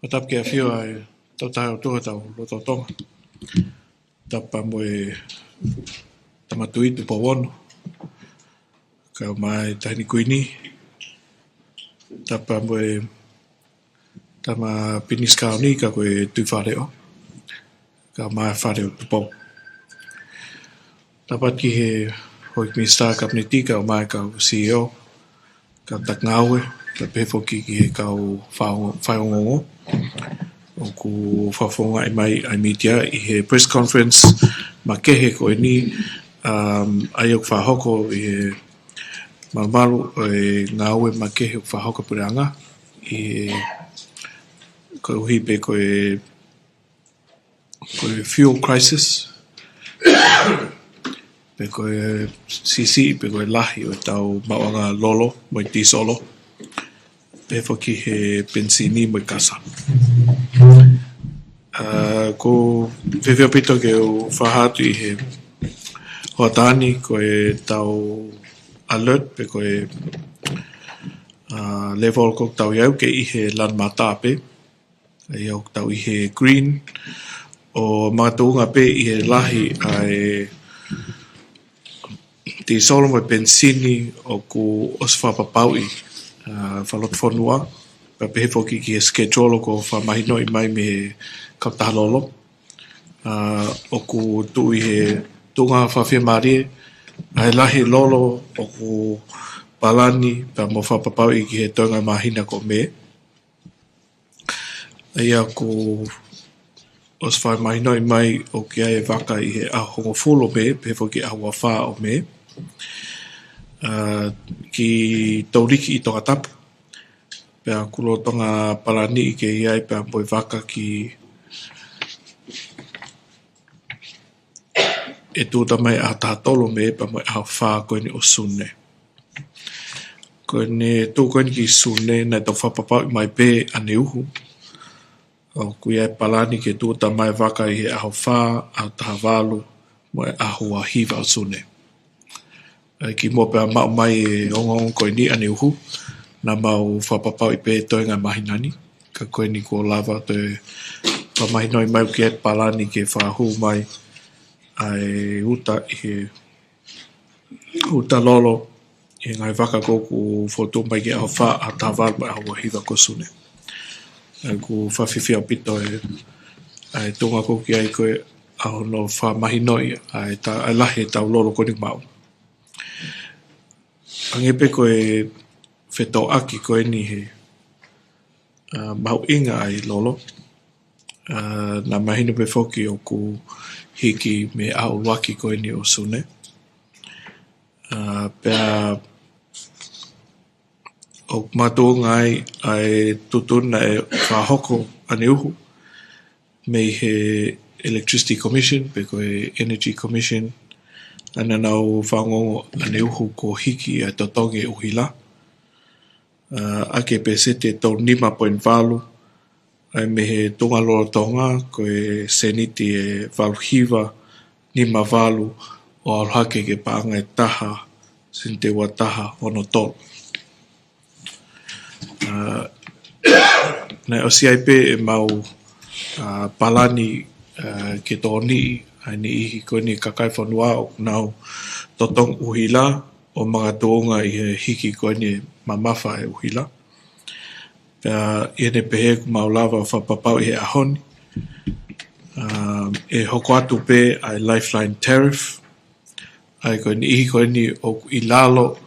Matap ke afio ai Kautaha o tuha tau loto Tonga. Tapa moe tamatui tu pawono. Ka mai tahini kuini. Tapa moe tama pinis kaoni ka koe tui whareo. Ka mai whareo tu pau. Tapa ki he hoi mi star kapniti ka o mai ka CEO. Ka tak ngawe. Ka pefo ki he ka o Faiongoongo. O ku whawhonga i mai ai media i he press conference ma kehe ko ni ai o whahoko i he malmalu o e ngawe ma kehe o whahoko puranga i he ko hipe ko e fuel crisis pe ko e sisi pe ko e lahi o tau mawanga lolo mo i tisolo pe fo ki he bensini mo i kasa. Ko whiwhia pito ke o whahatu i he hoatani ko e tau alert pe ko e level ko tau iau ke i he lan matape e iau tau i he green o mātuunga pe i he lahi ai te solo mo bensini o ku oswhapapau i Fakafanua pa pehe foki ki he schedule ko whamahino i mai me Kautaha lolo o ku tu i he tunga whawhia marie ai lahi lolo o ku palani pa mo whapapau i ki he tonga mahina ko me ia ku os whamahino i mai o ki ai waka i he ahongo fulo me pehe foki ahua wha o me ki tauriki i Tongatapu pea kulo tonga palani i ke iai pea boi waka ki e tūta mai a tātolo me pa mai a whā koe ni o sune. Koe ne tū koe ni ki sune nei tau whapapau i mai pē ane uhu. O kui ai palani ke tūta mai waka i he aho whā, a taha walu, mo e ahua hiva o sune. Ki mo pēr mau mai e Ongo'ongo koe ni ane uhu, na mau whapapau i pē toenga mahinani, ka koe ni ko lava te pamahinoi mai ki ai palani ke whahu mai ai uta i he uta lolo i ngai waka koku fotu mai ki au wha a tawal mai awa hiva ko sune. Ku whawhiwhia pito ai tunga koki ai koe au no wha mahinoi ai lahi tau lolo koni mau. Angepe koe whetau aki koe ni he mau inga ai lolo. Na mahina pe foki o ku hiki me au waki koe ni o sune. Pea o mātua ngai ai tutuna e whahoko ane uhu me he Electricity Commission pe koe Energy Commission ana nau whangongo ane uhu ko hiki a totonge uhila. Ake pe sete tau 5.4 ai me he tunga lora tonga koe seniti e valuhiva 5 o alhake ke paanga e taha sin te wataha ono tol. Nei o siaipe e mau palani ke tōni ai ni ihi koe ni kakai whanua o nau totong uhila o mga tōnga i he hiki koe ni mamafa e uhila. Iene pehe ku maulawa whapapau i he ahoni. E hoko atu pe ai lifeline tariff. Ai koe ni ihi koe ni o i lalo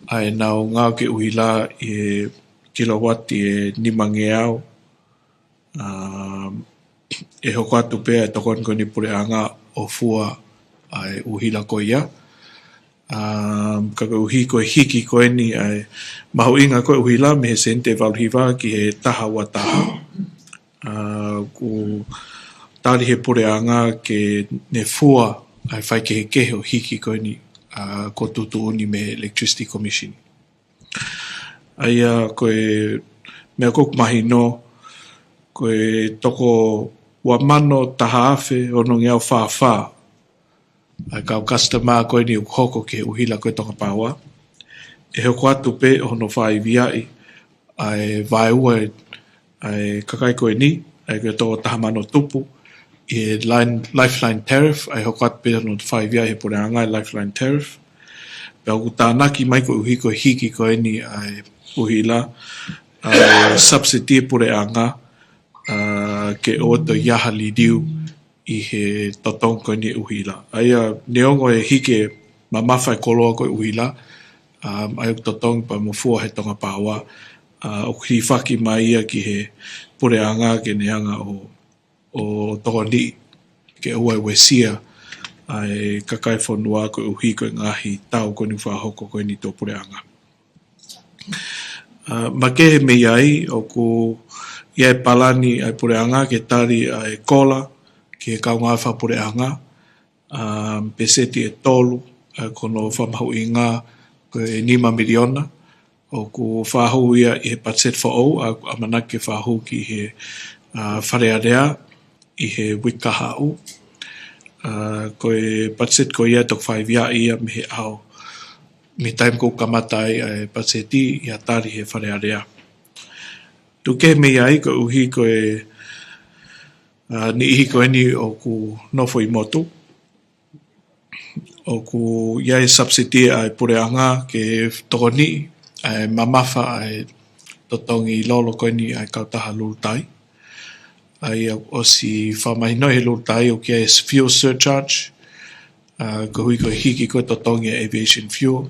ai nau ngau ke uhila i he kilowati e 5 au. E hoko atu pe ai tokon koe ni pureanga o fua ai uhila koe ia. Ka koe uhi koe hiki koe ni ai mahu inga koe uhila me he sente valhiva ki he taha wa taha. Ku tari he pureanga ke ne fua ai whai ke he kehe o hiki koe ni ko tutu uni me Electricity Commission. Aia koe mea koku mahi no koe toko wa mano taha afe ono ngeau wha ai kau customer koe ni hoko ke uhila koe tonga paua. E hoko atu pe ono whai viai ai vai ua ai kakai koe ni ai ke tō tahamano tupu i lifeline tariff ai hokat pe no 5 ia he pore anga lifeline tariff pe o tānaki mai ko uhi ko hiki ko ni ai uhila ai subsidy pore anga ke o to yaha lidiu i he totong ko ni uhila ai neongo e hike mamawhai koloa ko uhila ai totong pa mo fua he tonga paua o Tufaki mai ia ki he pure anga ke neanga o tokoni ke ua wesia ai kakai whanua ko uhi ko ngahi tau ko ni whahoko ko ni tō pure anga. Ma ke he mei ai o ku iai palani ai pure anga ke tari ai kola ke kaunga wha pure anga peseti e tolu kono whamahu i ngā ko e 5 miliona o ku whahu ia i he patset whao a manake whahu ki he wharearea i he wikahau ko e patset ko ia tok 5 ia ia me he au me taim ko kamatai e patseti ia tari he wharearea tu ke me ai ko uhi ko e ni ihi ko ni o ku nofo i motu o ku iai subsidy ai pureanga ke tokoni ai mamafa ai totongi lolo ko ni ai Kautaha lultai ai o si whamahino he lultai o kia fuel surcharge ko hui ko hiki ko totongi aviation fuel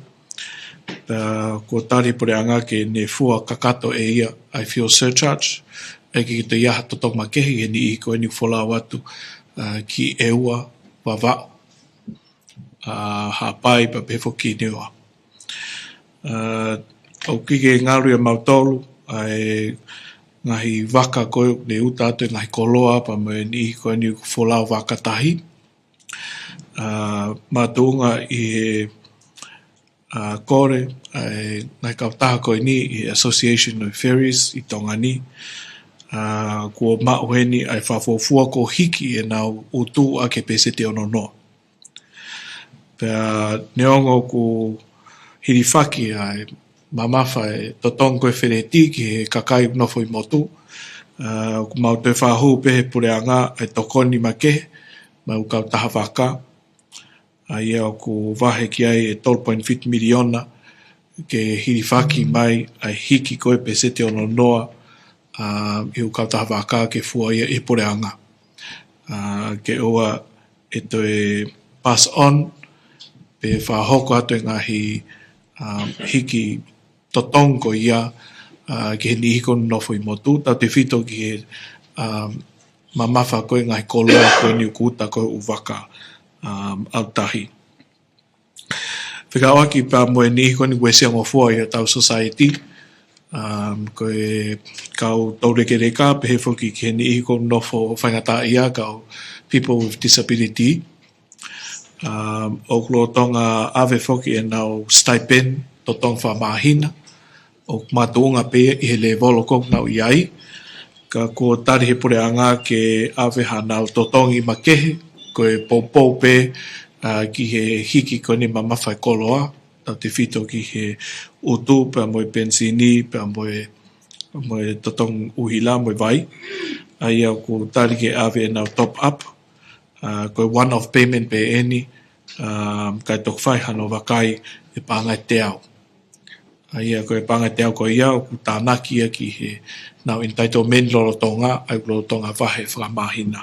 ko tari pureanga ke ne fua kakato e ia ai fuel surcharge ai ki te iaha totong makehi e ni ihi ko ni whola watu ki eua wawao hapai pa pefo ki newa o kike ngaru e mautolu ai ngahi waka koe ne uta atu ngahi koloa pa me ni koe ni wholau Fakatahi matunga i he kore ai ngai Kautaha koe ni i Association of Ferries i Tonga ni kua mauheni ai whafofua ko hiki e nau utu a ke pese te ono no pea neongo ku hirifaki ai mamafa e totongo e whereti ki he kakai nofo i motu ku mau te whahu pehe pureanga e tokoni make mau Kautaha waka ai au ku wahe ki ai e 12.5 miliona ke hirifaki mai ai hiki koe pese te ono noa i u Kautaha waka ke fua ia e pureanga ke oa e to e pass on pe whahoko atu e ngahi hiki totongo ia ki he nihiko nofo i motu tau te whito ki he mamafa koe ngahi koloa koe ni ukuta koe uwaka autahi whika waki pa moe nihiko ni wesia ngofua i tau society koe kau taureke reka pehe whoki ki he nihiko nofo whaingata ia kau people with disability o klo tonga ave foki e nau stipend to tong wha mahina o matunga pe i he le volo kong nau iai ka ko tari he pureanga ke ave hanau to tongi makehe ko e poupou pe ki he hiki ko ni mamawhai koloa tau te whito ki he utu pe moe pensini pe moe to tong uhila moe vai ai au ko tari ke ave e nau top up ko one of payment pe eni kai tok whai hano wakai e pāngai te au ai ko e pāngai te au ko ia o ku tānaki ia ki he nau entitlement lolo tonga ai lolo tonga wahe whakamahina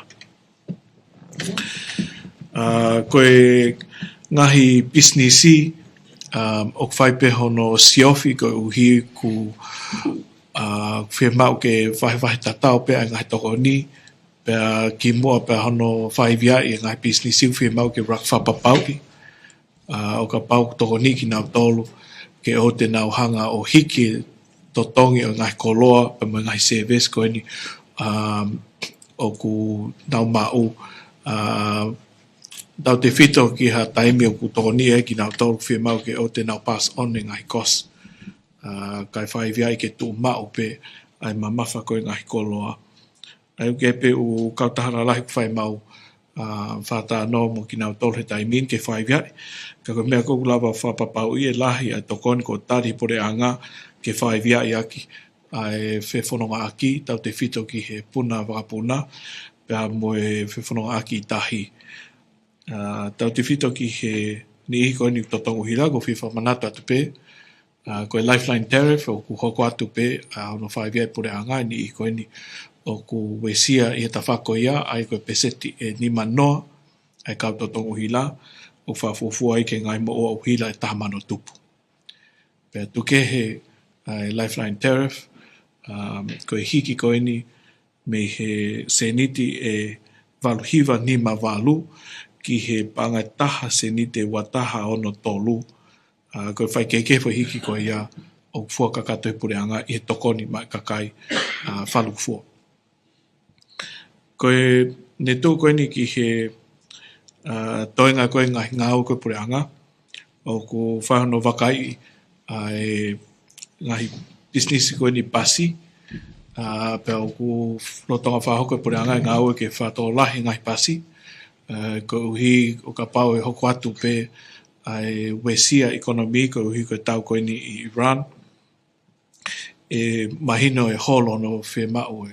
ko e ngahi businessi o whai pe hono siofi ko uhi ku whemau ke wahe tatau pe ai ngahi toko ni pea ki mua pea hono whaivia i ngai business iu whi mau ke rak whapapau ki. O ka pau toko ni ki nau tolu ke o te nau hanga o hiki to tongi o ngai koloa pa mo ngai service ko ni o ku nau mau dau te whito ki ha taimi o ku toko ni e ki nau tolu whi mau ke o te nau pass on i ngai kos. Kai whaivia i ke tu mau pe ai mamafa ko i ngai koloa. Ai ke pe u Kautaha lahi whai mau whata no mo ki nau tolu he taimin ke whaivia ka ko mea koku lava whapapau i e lahi ai tokoni ko tari pore anga ke whaivia i aki ai whewhanonga aki, tau te whito ki he puna wakapuna, pēr mo e whewhanonga aki tahi. Tau te whito ki he ni ihi koe ni totongu hira, ko whiwha manatu atu pē, koe lifeline tariff, o ku hoko atu pē, ono whaiwia pure anga, ni ihi koe ni, o ku wesia i he tawhako ia, ai koe peseti e ni manoa, ai kau totongu hila, o whawhufua i ke ngai mo o hila e tahamano tupu. Pēr tuke he lifeline tariff, koe hiki koe ni, me he seniti e waluhiwa ni ma walu, ki he pangataha senite wataha ono tolu, koe whai keike fo hiki koe ia, o fua kakato e pureanga, i he tokoni mai kakai whalufua. Koe ne tō koe ni ki he toenga koe ngau koe pureanga, o ku whahano wakai, ai ngahi business koe ni pasi, pēr o ku lotonga whahoko pureanga ngā ue ke whātō lahi ngahi pasi, ko uhi o ka pau e hoko atu pē ai wesia ekonomi, ko uhi koe tau koe ni i Iran, e mahino e holo no whemau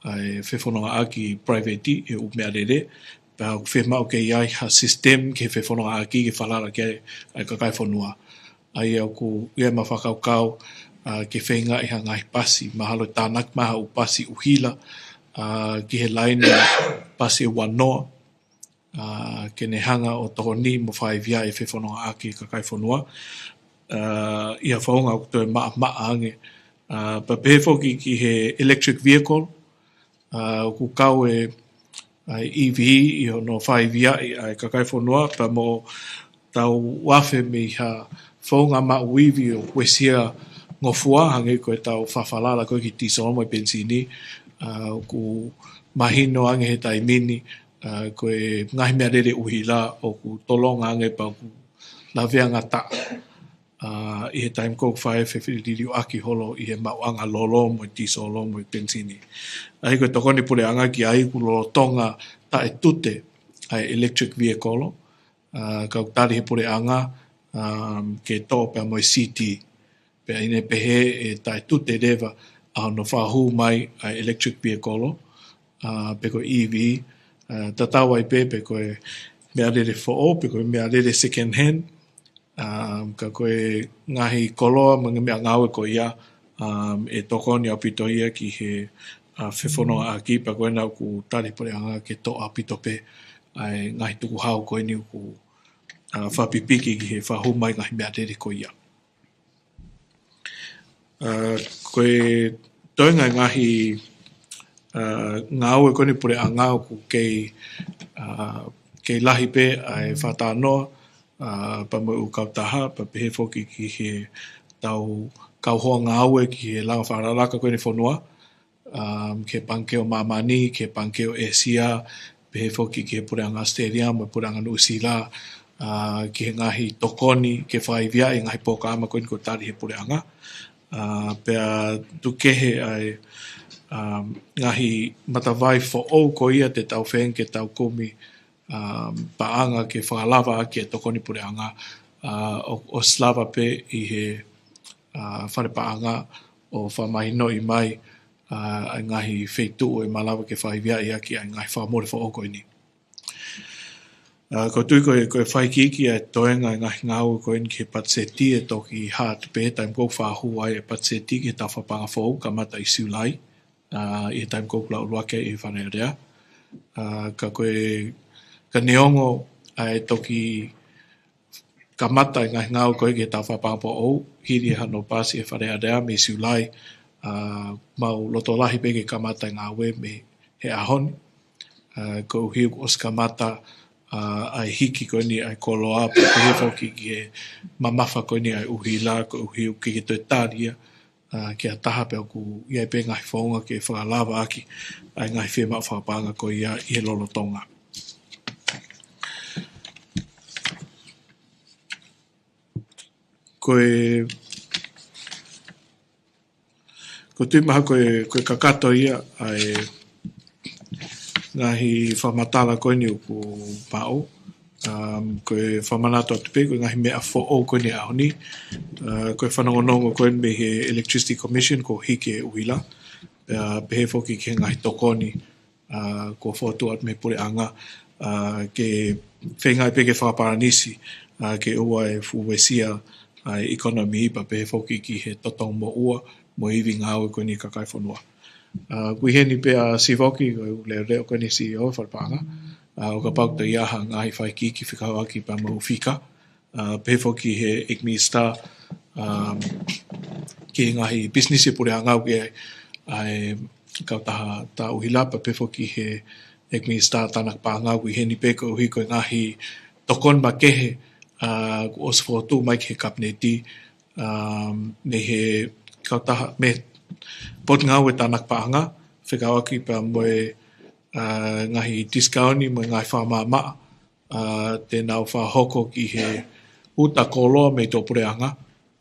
ai whewhanonga aki private e umearere, pēr o whemau ke iai ha system ke whewhanonga aki ke whalala ke ai kakai whanua. Ai au ku ia ma whakaukau, ke whenga i hangai pasi, mahalo tānak maha u pasi uhila, ki he laina pasi wanoa, ke ne hanga o toni mo whaivia e whewhanonga aki kakai whanua, ia whaunga o toi maa ange, pa pēwhoki ki he electric vehicle, ku kau e EV i hono whaivia i kakai whanua, pa mo tau wafe me ha whaunga maa uivi o wesia ngofua, hange koe tau whawhalala koe ki tiso mo i benzini, ku mahino ange he taimini, koe ngahi mea rere uhila, o ku tolonga ange pa ku lawea ngata, i he taim kou whae whewhiririu aki holo i he mauanga lolo mo i tiso lo mo i benzini. Ahi koe tokoni pure anga ki ai ku lolo tonga ta e tute ai electric vehicle, Kautaha he pure anga, ke tō pēr mo i CT, pēr ine pehe e tai tute rewa a no whahu mai ai electric vehicle, pe koe EV, tatau ai pe koe mea rere fo'o, pe koe mea rere second hand, ka koe ngahi koloa, mga mea ngawe koe ia, e tokoni au pito ia ki he whewhanonga aki, pa koe nau ku tari pore anga ke tō a pito pe, ai ngahi tuku hau koe ni ku whapipiki ki he whahu mai ngahi mea rere koe ia. Koe toenga ngahi ngau e koni pure a ngau ku kei lahi pe ai whatanoa, pa mo u Kautaha, pa pehe foki ki he tau kauhoa ngau e ki he langa wharalaka koe ni whanua, ke pankeo mamani, ke pankeo Asia, pehe foki ki he pure anga stadium, pure anga Nuusila, ki he ngahi tokoni, ke whaivia i ngahi poka ama koe ni ko tari he pure anga, pēr tukehe ai ngahi matawai fo'ou ko ia te tau wheng ke tau komi paanga ke whakalawa ki e tokoni pure anga, o slava pe i he whare paanga o whamahino i mai ai ngahi wheitu o i malawa ke whaivia i aki ai ngahi whamore fo'ou ko ini. Ko tui koe whaikiki e toenga i ngahi ngau koe ni ke patseti e toki hāt pe, taim kou whahu ai e patseti ke tau whapanga fo'ou ka mata i siulai, i taim kou kula uruake i whanerea. Ka koe ka neongo ai toki ka mata i ngahi ngau koe ke tau whapanga fo'ou, hiri e hano pasi e whanerea me siulai, mau loto lahi pe ke ka mata i ngā we me he ahon, ko hiu os ka mata ai hiki koe ni ai koloa, pa koe whoki ki e mamafa koe ni ai uhila, ko uhiu ki ke toi tāria, ki a taha peo ku iai pe ngahi whaunga ke whakalawa aki, ai ngahi whema whakapanga koe ia i he lolo tonga. Koe tui maha koe kakato ia ai ngahi whamatala koe ni uku pao, koe whamanato atu pe, koe ngahi mea fo o koe ni ahoni, koe whanongonongo koe me he Electricity Commission ko hike uila, pehe foki ke ngahi tokoni, ko fotu at me pure anga, ke whengai pe ke whaparanisi, ke ua e fuwesia economy pa pehe foki ki he totong mo ua, mo hivi ngau koe ni kakai whanua. Kui heni pe a sivoki, koe leo leo koe ni CEO whalpanga, o ka pau te iaha ngahi whai ki whikawaki pa mau whika. Pefo ki he Ikmi Star ki ngahi business e pure angau ke ai Kautaha ta uhila pa pefo ki he Ikmi Star tanak pa angau ki heni pe ko uhi ko ngahi tokon ma kehe ku osfotu mai ke kapneti me he Kautaha me pot ngau e tanak pa anga whikawaki pa moe ngahi discounti mo ngahi whamama te nau whahoko ki he uta kolo me tō pureanga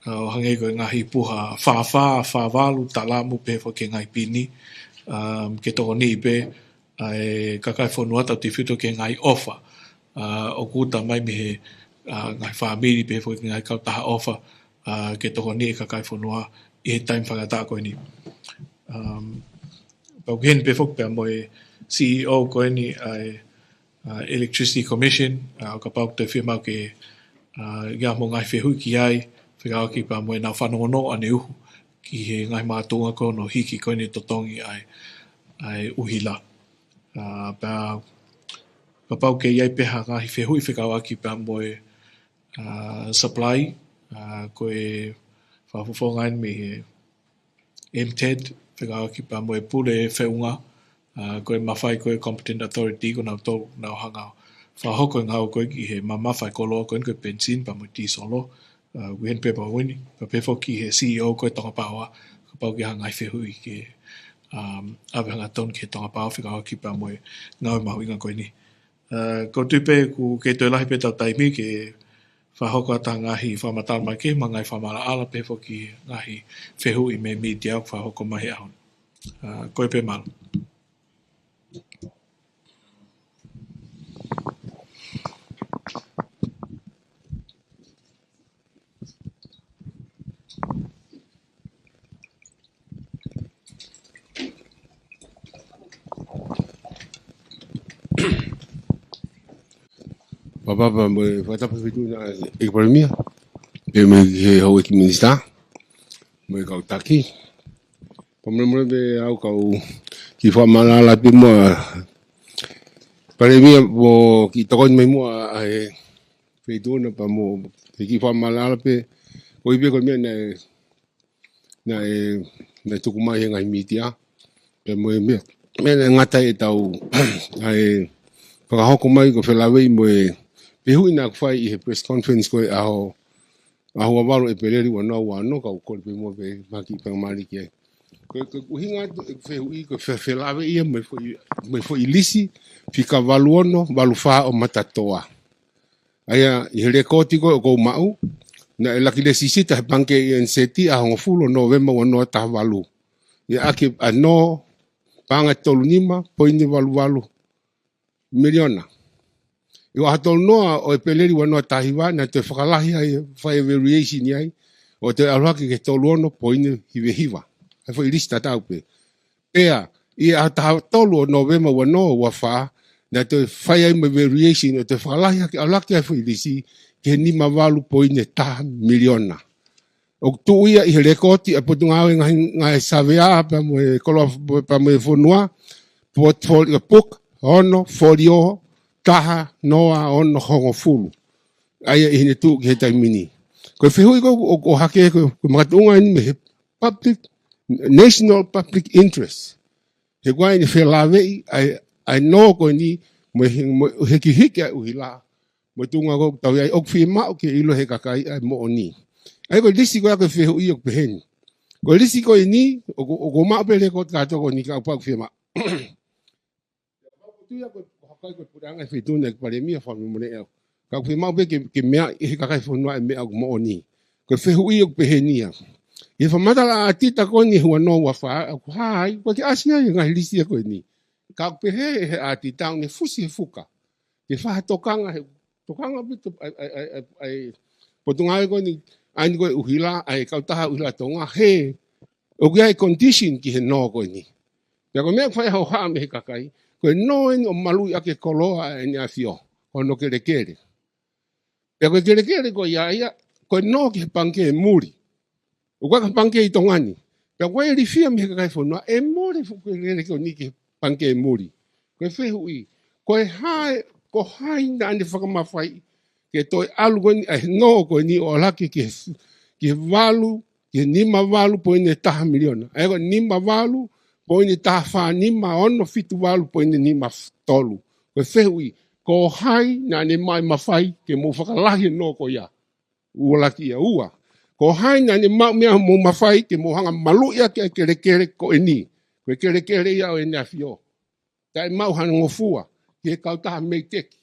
o hange koe ngahi puha whawalu talamu pefo ke ngahi pini ke tō ni pe ai kakai whanua tau te whito ke ngahi ofa o kuta mai me he ngahi whamiri pefo ke ngahi Kautaha ofa ke tō ni kakai whanua i he time Fakataha koe ni pau hen pefo pe moe CEO koe ni ai Electricity Commission, o ka pau te whimau ke ia mo ngai whehui ki ai, whikau ki pa moe nau whanongono ane uhu, ki he ngai mātunga ko no hiki koe ni totongi ai uhila. Ka pau ke iai peha ngai whehui whikau ki pa moe supply, koe whawhawhongain me he MTED, whikau ki pa moe pule wheunga, koe mawhai koe competent authority ko nau tō nau hangau whahoko ngau koe ki he mamawhai kolo koe koe pensin pa mo tisolo wihen pe pa wini pa pefo ki he CEO koe Tongapawa ka pau ki hangai whehui ke awe hanga ton ke Tongapawa whikau ki pa moe ngau mahu inga koe ni ko tupe ku ke toi lahi pe tau taimi ke whahoko ata ngahi whamatala mai ke mangai whamala ala pefo ki ngahi whehui me media whahoko mahi ahon koe pe malu. Papa mo fata pa fitu na Eiki Palemia e me he ho Eiki Minister mo Kautaki mo be au kau ki fa malala pe mo Palemia mo ki tokon me mo ai fitu na pa mo ki fa malala pe o ibe ko me na tukumai ngai mitia pe mo me ngata e tau ai whakahoko mai ko whelawei mo pe hui nā kwhai i he press conference koe aho awalo e peleri wano ka ukore pe mo pe maki pangmari ki ai. Koe uhinga whehui koe whelawe ia me fo i lisi whika walu wha o matatoa. Aia i he rekoti koe o kou mau na e laki le sisita he panke i enseti a hongo fulo November wano taha walu. Ia ake ano panga tolu nima poini walu miliona. Iwa hatol noa o e peleri wanoa tahiwa na te whakalahi ai whai variation ai o te aruaki ke tolu ono poine hiwa. Hai fo ilista tau pe. Pea, i a taha tolu o November wanoa wawha na te whai ai me variation o te whakalahi ai aruaki ai fo ilisi ke nima walu poine taha miliona. O tuia i he rekoti a potungawe ngai savea pa mo e kolo pa mo e whonua portfolio book ono folio taha noa ono hongo fulu. Aia i hine tu ki he taimini. Koe whihui ko hake ko makatunga ni me he public, national public interest. He guai ni whelawei ai no ko ni mo he ki hike ai uhila. Mo tunga ko tau ai ok whima o ke ilo he kakai ai mo oni. Ai ko lisi ko ako whihui o peheni. Ko lisi ko ini o ko maapele ko kato ko ni ka upa whima. Tuia ko hakai ko puranga fituna Eiki Palemia fa mo ne el. Ka ko mau be ke mea i kakai fonua e mea mo oni. Ko whehui o pehenia. I fa matala atita ko ni hua no wa fa hai ko ke asia i ngai lisi ko ni. Ka pehe he atita ni fusi fuka. Ke fa tokanga Tokanga bitu ai potungai ko ni ai ko uhila ai Kautaha uhila Tonga he o ai condition ki he no ko ni. Ya ko me fai ho ha me kakai ko no en o malu ya ke koloa en afio ono kere kere. Ya ko kere kere ko ya ko no ki panke muri. O ka panke I tongani. Ya ko ri fia me kakai fo no e muri fu kere ko ni ki panke muri. Ko fe hui ko ko hai na ni whakamawhai ke toi alu ko ni no ko ni o laki ke valu ke nima valu po ine taha miliona. Ego nima valu po ine taha wha nima ono fitu valu po ine nima tolu. Ko fehui ko hai na ni mai mawhai ke mo whakalahi no ko ia. Ua laki ia ua. Ko hai na ni mau mea mo mawhai ke mo hanga malu ia ke kere kere ko eni. Ko kere kere ia o ene afio. Tai mau hana ngofua. Ke Kautaha mei teki.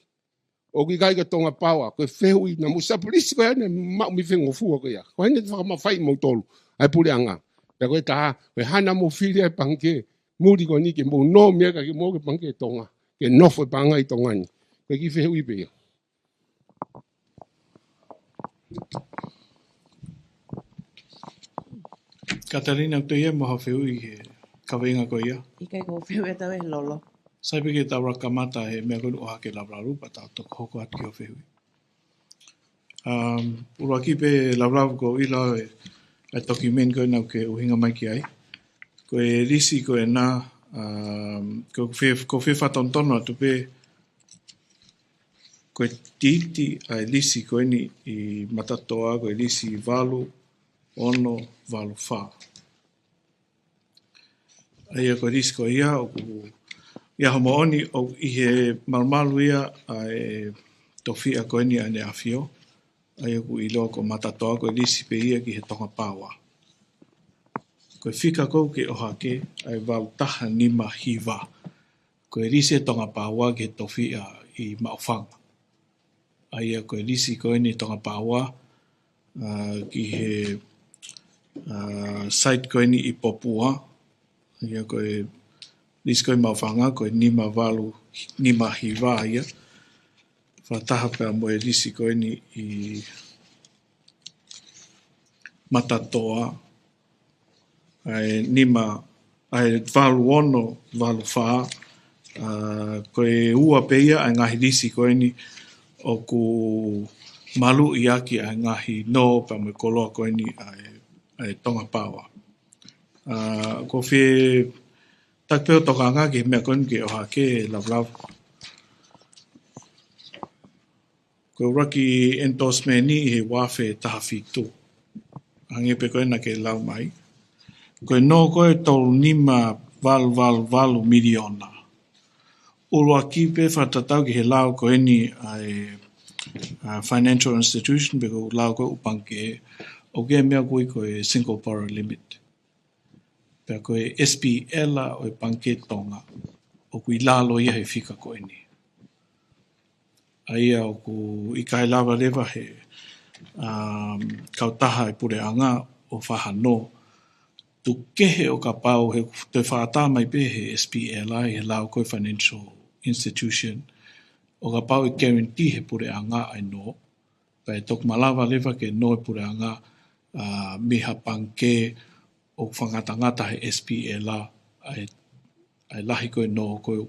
O ki kai ka tonga paua. Ko fehui na musa polisi ko ene mau mi whengo fua ko ia. Ko ene whakamawhai mo tolu. Ai pule anga. Pea koe taha. Koe hana mo whiri ai panke. Muri ko ni ke mo no mea ka ke mo ke panke tonga. Ke nofo panga I tonga ni. Koe ki fehui pea. Katarina, tu ia moha whiui he kawenga ko ia. Ika ko whiu e tau e lolo. Saipe ke tau rakamata he mea konu oha ke lavrarupa tau toko hoko atu ki o whiui. Ura ki pe lavraru ko ila e toki men koe nau ke uhinga mai ki ai. Ko e risi ko e nā, ko whi whatontono atu pe ko e titi ai risi ko ni I matatoa ko e risi valu, ono, valu wha. Aia ko risi ko ia o ku ia homooni o I he malmalu ia ai tofia ko ni ane afio. Aia ku ilo ko matatoa ko e risi pe ia ki he tonga paua. Ko e whika kou ke oha ke ai wau taha nima hiva. Ko e risi e tonga paua ke tofia I maofanga. Aia ko e risi ko ni tonga paua ki he site ko ni I Popua. Aia ko e risi ko I maofanga ko e nima valu, nima hiva ia. Whataha pēr mo e risi ko ni I matatoa. Ai nima, ai valu ono, valu wha, ko e ua peia ai ngahi risi ko ni o ku malu I aki ai ngahi no pa me koloa ko ni ai tonga paua. Ko whi takpeo toka ngā ki mea ko ni ke oha ke lavlav. Ko raki endorsement ni he wafe taha fitu. Hange pe koe na ke lau mai. Koe no koe tolu nima valu miliona. Ulua ki pe whatatau ki he lau koe ni ai financial institution pe ko lau koe upanke o ke mea koe single borrow limit. Pe koe SPL o panke tonga o kui lalo ia he fika koe ni. Aia o ku I kai lava lewa he Kautaha e pure anga o whahano. Tu kehe o ka pau he te whaata mai pe he SPLI he lau koe financial institution. O ka pau I guarantee he pure anga ai no. Pai tok malawa lewa ke no e pure anga miha panke o whangatangata he SPLI ai lahi koe no koe o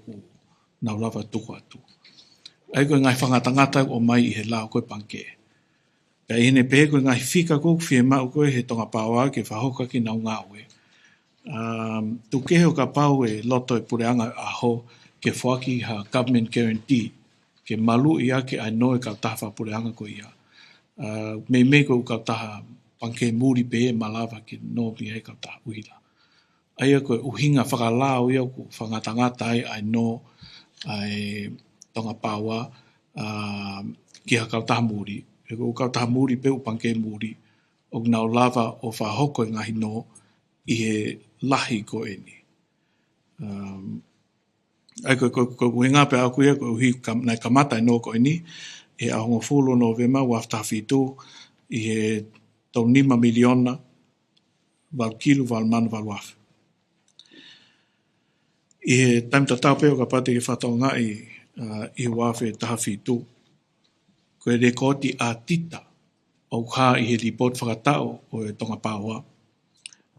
naulawa tuku atu. Ai koe ngai whangatangata o mai I he lau koe panke. Ka ine pehe koe ngai whika koe whie mau koe he tonga paua ke whahoka ki nau ngāwe. Tu kehe o ka pau e loto e pureanga aho ke whaki ha government guarantee ke malu I ake ai no e Kautaha pureanga ko ia. Mei koe Kautaha panke muri pe e malawa ke no pi he Kautaha uila. Aia koe uhinga whakalao ia ku whangatangata ai no ai tonga paua ki ha Kautaha muri. E ko Kautaha muri pe upanke muri o nau lava o whahoko ngahi no I he lahi ko e ni. Ai ko uhinga pe aku ia ko uhi nai kamata no ko e ni e ahongo fulo Novema wafta fitu I he tau 5 miliona val kilu val manu val waf. I he taim tatau pe o ka pate ki whatau ngai I wafe taha fitu. koe rekoti a tita o kā I he report whakatao o e Tongapaua.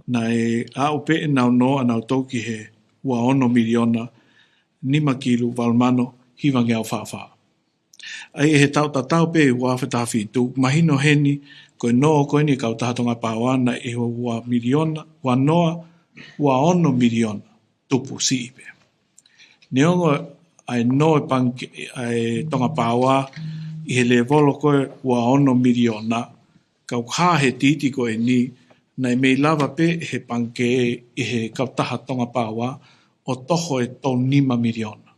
Na e a upe e nau no anau tau ki he ua 1 miliona 5 kilu valmano hiwa ngeau whawha. Ai e he tau tatau pe ua whetaha whitu, mahino heni koe no koe ni Kautaha Tongapaua na e ua miliona, ua noa ua 1 miliona tupu si ipe. Neongo ai no e panke ai Tongapaua I he le volo koe ua 1 miliona, kau kā he titi koe ni, na e mei lava pe he panke I he Kautaha Tongapaua o toho e tau 5 miliona.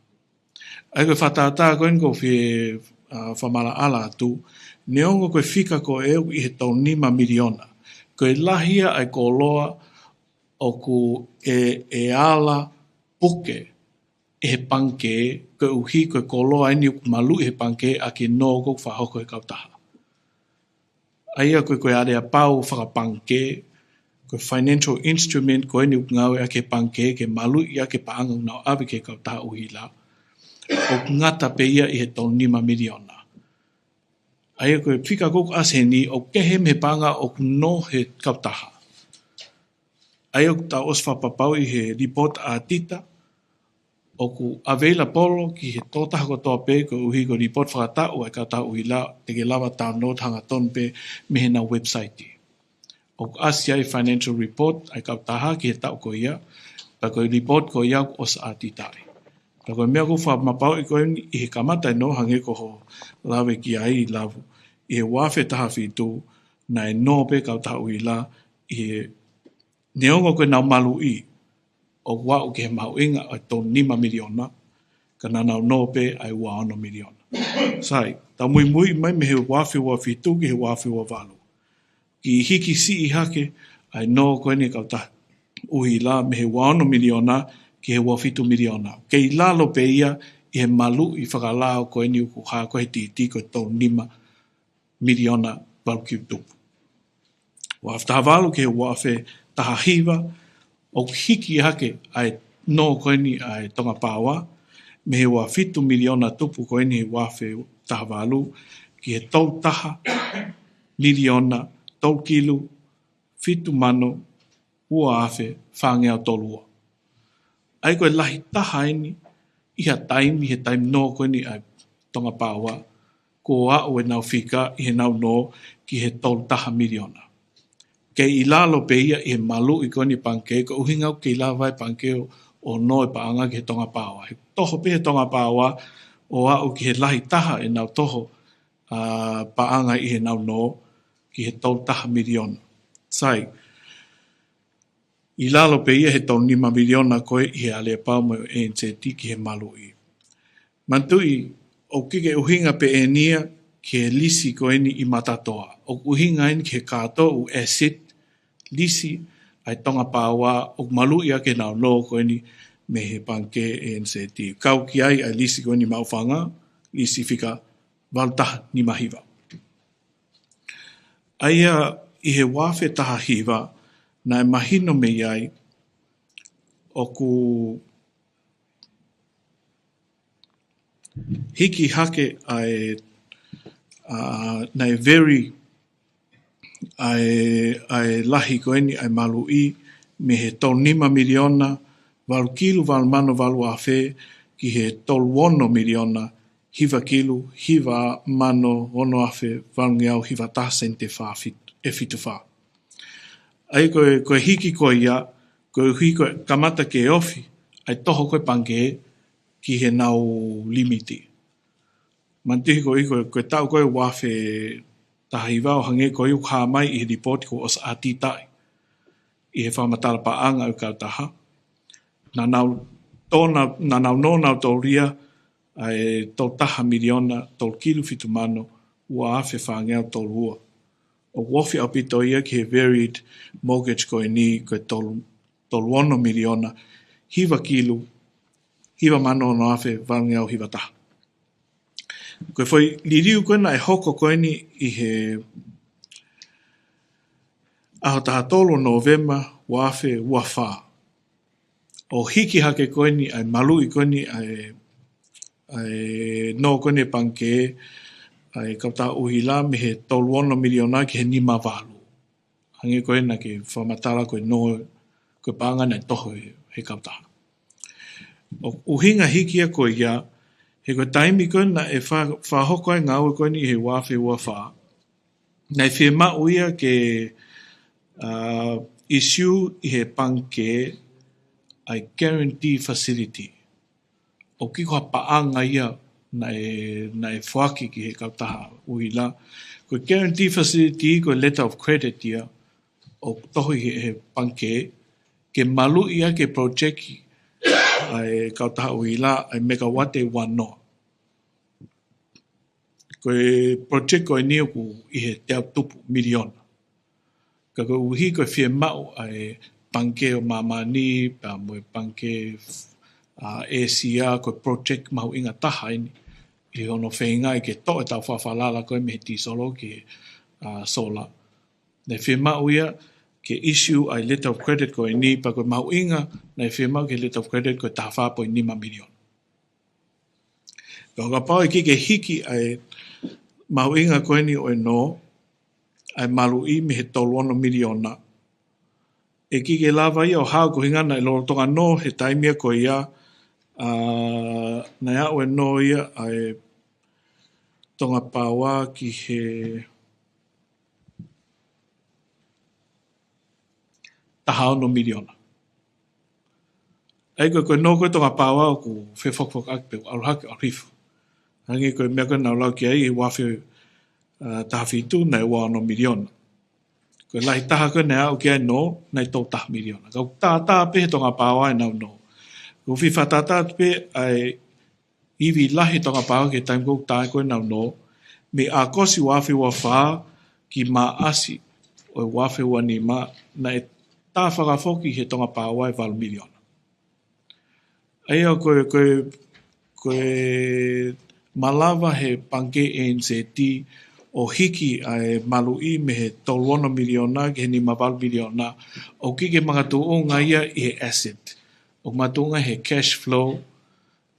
Ai koe whatata koe ni ko whie whamala ala atu, neongo koe whika ko eo I he tau 5 miliona. Koe lahia ai ko loa o ku e ala puke e he panke, koe uhi koe ko loa ini ku malu he panke a ke no ko whahoko he Kautaha. Aia koe are a pau whakapanke, koe financial instrument koe ni ngawe a ke panke, ke malu I a ke paanga unau awe ke Kautaha uhila. O ngata pe ia I he tau 5 miliona. Aia koe whika koku aseni o kehe me panga o no he Kautaha. Aia ku tau os whapapau I he report a tita, o ku avela polo ki he tōtaha ko toa pe ko uhi ko report whakatau ai Kautaha uhila te ke lawa download hanga ton pe me he na website. O ku asia I financial report ai Kautaha ki he tau ko ia, pa ko report ko ia os a titai. Ta koe mea kuwha mapau I koe I he kamata no hange ko ho lawe ki ai lawu. I he wafe taha whitu na e no pe Kautaha uhila I he neongo koe nau malu I o wau ke he mau inga ai tau 5 miliona ka nanau no pe ai ua 1 miliona. Sai, tau mui mai me he wafe wa whitu ki he wafe wa walu. Ki hiki si I hake ai no koe ni Kautaha uhila me he ua 1 miliona ki he ua 7 miliona. Kei lalo pe ia I he malu I whakalao koe ni uku haa koe titi koe tau 5 miliona walu ki utupu. Wa taha walu ki he wafe taha hiva o hiki hake ai no koe ni ai Tongapaua me he ua 7 miliona tupu koe ni he wafe taha walu ki he tau taha miliona tau kilu 7 mano ua afe whangea tolua. Ai koe lahi taha ini iha taimi he taimi no koe ni ai Tongapaua ko a o e nau whika I he nau no ki he tau taha miliona. Kei I lalo pe ia I he malu I koe ni panke, ko uhingau kei la vai panke o no e paanga ki he Tongapaua. He toho pe he Tongapaua o a o ki he lahi taha e nau toho paanga I he nau no ki he tau taha miliona. Sai, I lalo pe ia he tau 5 miliona koe I he alea pau mo e NCT ki he malu I. Mantui, o kike uhinga pe e nia ki he lisi koe ni I matatoa. O uhinga ini ki he kato u asset lisi ai Tongapaua o malu ia ke nau no koe ni me he panke NCT. Kau ki ai ai lisi koe ni maufanga, lisi fika valtaha ni mahiva. Aia I he wafe taha hiva na e mahino me iai o ku hiki hake ai na e very ai lahi koe ni ai malu I me he tau 5 miliona walu kilu walu mano walu afe ki he tau 1 miliona hiva kilu hiva mano ono afe walu ngeau hiva taha sente wha e fitu wha. Ai koe hiki koe ia, koe hiki koe kamata ke ofi, ai toho koe pange ki he nau limiti. Mantihi koe tau koe wafe taha i wau hange koe u haa mai I report ko os a titai. I he whamatala paanga u Kautaha. Na nau no nau tau ria ai tau taha miliona tau kilu fitu mano ua afe whangea tau lua. O wofi au pito ia ki he varied mortgage koe ni koe tau 1 miliona hiva kilu, hiva mano no afe whangea o hiva taha. Koe foi liriu koe na e hoko koe ni I he aho taha tolo November wafe ua wha. O hiki hake koe ni ai malu I koe ni ai no koe ni panke ai Kautaha uhila me he toluono miliona ki he nima walu. Hangi koe na ke whamatala koe no koe panga nei toho he Kautaha. O uhinga hikia koe ia, he koe taimi koe na e whahoko ai ngau koe ni he wafe ua wha. Nei whia mau ia ke issue i he panke ai guarantee facility. O ki koha paanga ia na e whaki ki he Kautaha uhila. Koe guarantee facility koe letter of credit ia o tohi he panke ke malu ia ke project ai Kautaha uhila ai megawate wano. Koe project koe ni ku i he te tupu miliona. Ka koe uhi koe whia mau ai panke o mamani, pa moe panke ACA, koe project mahu inga taha ini. I hono whenga i ke to e tau whawhalala koe me he tisolo ke sola. Nei whia mau ia ke issue ai letter of credit koe ni, pa koe mahu inga, nei whia mau ke letter of credit koe taha whapoi 5 miliona. Ka pau i ki ke hiki ai mahu inga koe ni o no, ai malu i me he 3 miliona. E ki ke lava ia o hao ko hingana e loro tonga no he taimia ko ia na ia o no ia ai tonga pawa ki he tahao no miliona. Ai ko no ko tonga pawa ku fefok akpe alhak arifu. Hangi ko mea ko na lau ki ai wafe tahafitu na ua no miliona. Ko lahi taha ko nea o kia no, nei tau taha miliona. Kau tā pe he tonga pāwa e nau no. Ko whiwha tātā pe ai iwi lahi tonga pāwa ke taim kou tāi koe nau no, me a kosi wafi wa whā ki mā asi o wafi wa ni mā, na e tā whakafoki he tonga pāwa e 2 miliona. Aia koe malawa he panke NZT o hiki ai malu i me he 3 miliona ke he 5 miliona o kike mga tuunga ia i he asset. O mga tuunga he cash flow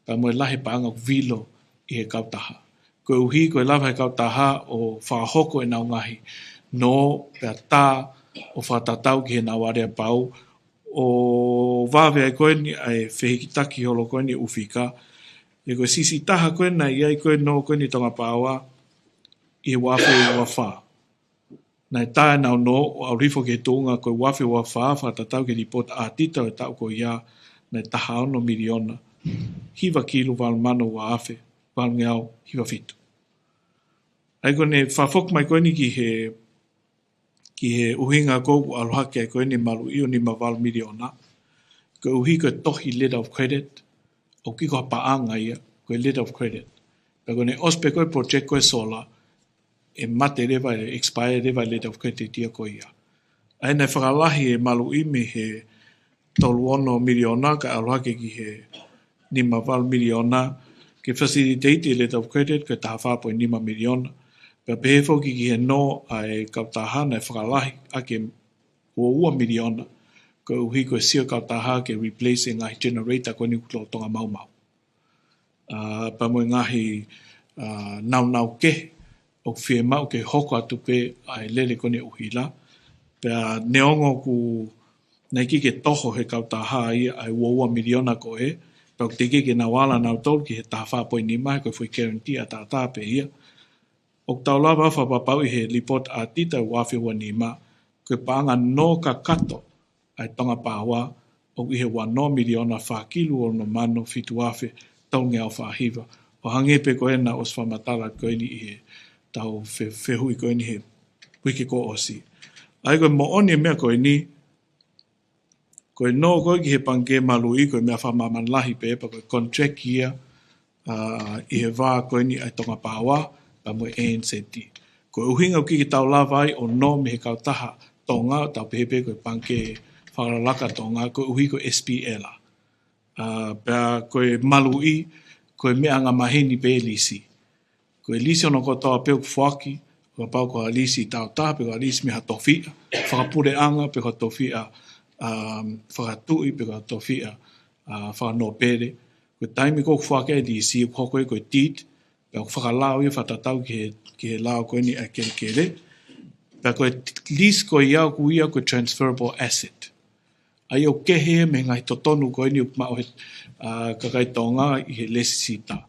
pa moe lahi paanga vilo i he Kautaha. Koe uhi koe lava he Kautaha o whahoko e nau ngahi no pia tā o whatatau ki he nawarea pau o wawe ai koe ni ai whehikitaki holo koe ni ufika e koe sisi taha koe na iai koe no koe ni tonga pāwa i wafe ua wha. Nai tae nau no o aurifo ke tūnga koe wafe ua wha, whatatau ke ripota a tita o tau ko ia, nai taha ono miliona. Hiwa kilu walmano wa afe, walngeau, hiwa fitu. Ai kone whafok mai koe ni ki he uhinga kou aluhake ai koe ni malu i o ni mawal miliona. Koe uhi koe tohi letter of credit, o kiko paanga ia, koe letter of credit. Koe kone ospe koe project koe sola, e mate rewa e expire rewa letter of credit ia ko ia. Ai nei whakalahi e malu i me he 3 miliona ka aluhake ki he 5 miliona ke facilitate letter of credit ke taha 4.5 miliona. Ka pehefo ki he no ai Kautaha nei whakalahi ake ua miliona ko uhi ko sio Kautaha ke replace ngahi generator ko ni kulo tonga mau. Pa mo ngahi nau ke o whia mau ke hoko atu pe ai lele kone uhila. Pea neongo ku nei ki ke toho he Kautaha ia ai ua miliona ko e. Pea te ke na wala nau tolu ki he taha 4.5 ko fui guarantee a tātā pe ia. O tau lava whapapau i he report a tita wafi ua nima ko paanga no ka kato ai tonga pāwa o i he 1 miliona whakilu o no mano fitu afe taunge au whahiva. O hangepe ko ena os Fakamatala ko ni i he tau whehui koe ni he wiki ko osi. Ai koe mo oni mea koe ni, koe no koe ki he pange malu i koe mea whamaman lahi pe, pa koe contract ia i he wā koe ni ai tonga pāwa, pa moe NZT. Koe uhinga ki tau lawai o no me he Kautaha Tonga, tau pepe koe pange whakaralaka Tonga, koe uhi koe SPL. Pea koe malu i, koe mea ngā mahini pe lisi. Koe lisi ono kotoa peo kufuaki, koe pau koe lisi tau tā, pe koe lisi me ha tofia, whakapure anga, pe koe tofia whakatui, pe koe tofia whakanopere. Koe taimi koe kufuaki e lisi, koe koe deed, Pea whakalao ia whatatau ki he lao koe ni a kere. Pea koe lease koe iau ku ia koe transferable asset. Ai o kehe me ngai totonu koe ni ukma o he kakai Tonga i he lesi sita.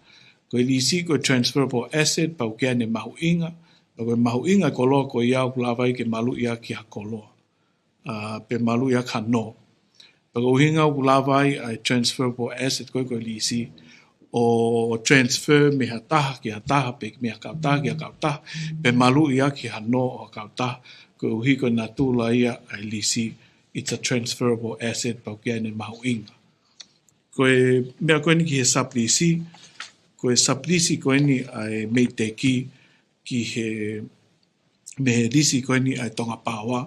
Koe lease koe transferable asset pau kea ne mahu inga. Pea koe mahu inga koloa koe iau ku lawai ke malu ia ki ha koloa. Pe malu ia ka no. Pea koe hinga ku lawai ai transferable asset koe koe lease o transfer me ha taha ki ha taha pe me ha kautaha ki ha kautaha pe malu ia ki ha no o kautaha ko uhi ko na tula ia ai lisi it's a transferable asset pa kia ne mahu inga ko mea ko ni ki he saplisi ko saplisi ko ni ai meiteki ki he me he lisi ko ni ai tonga pawa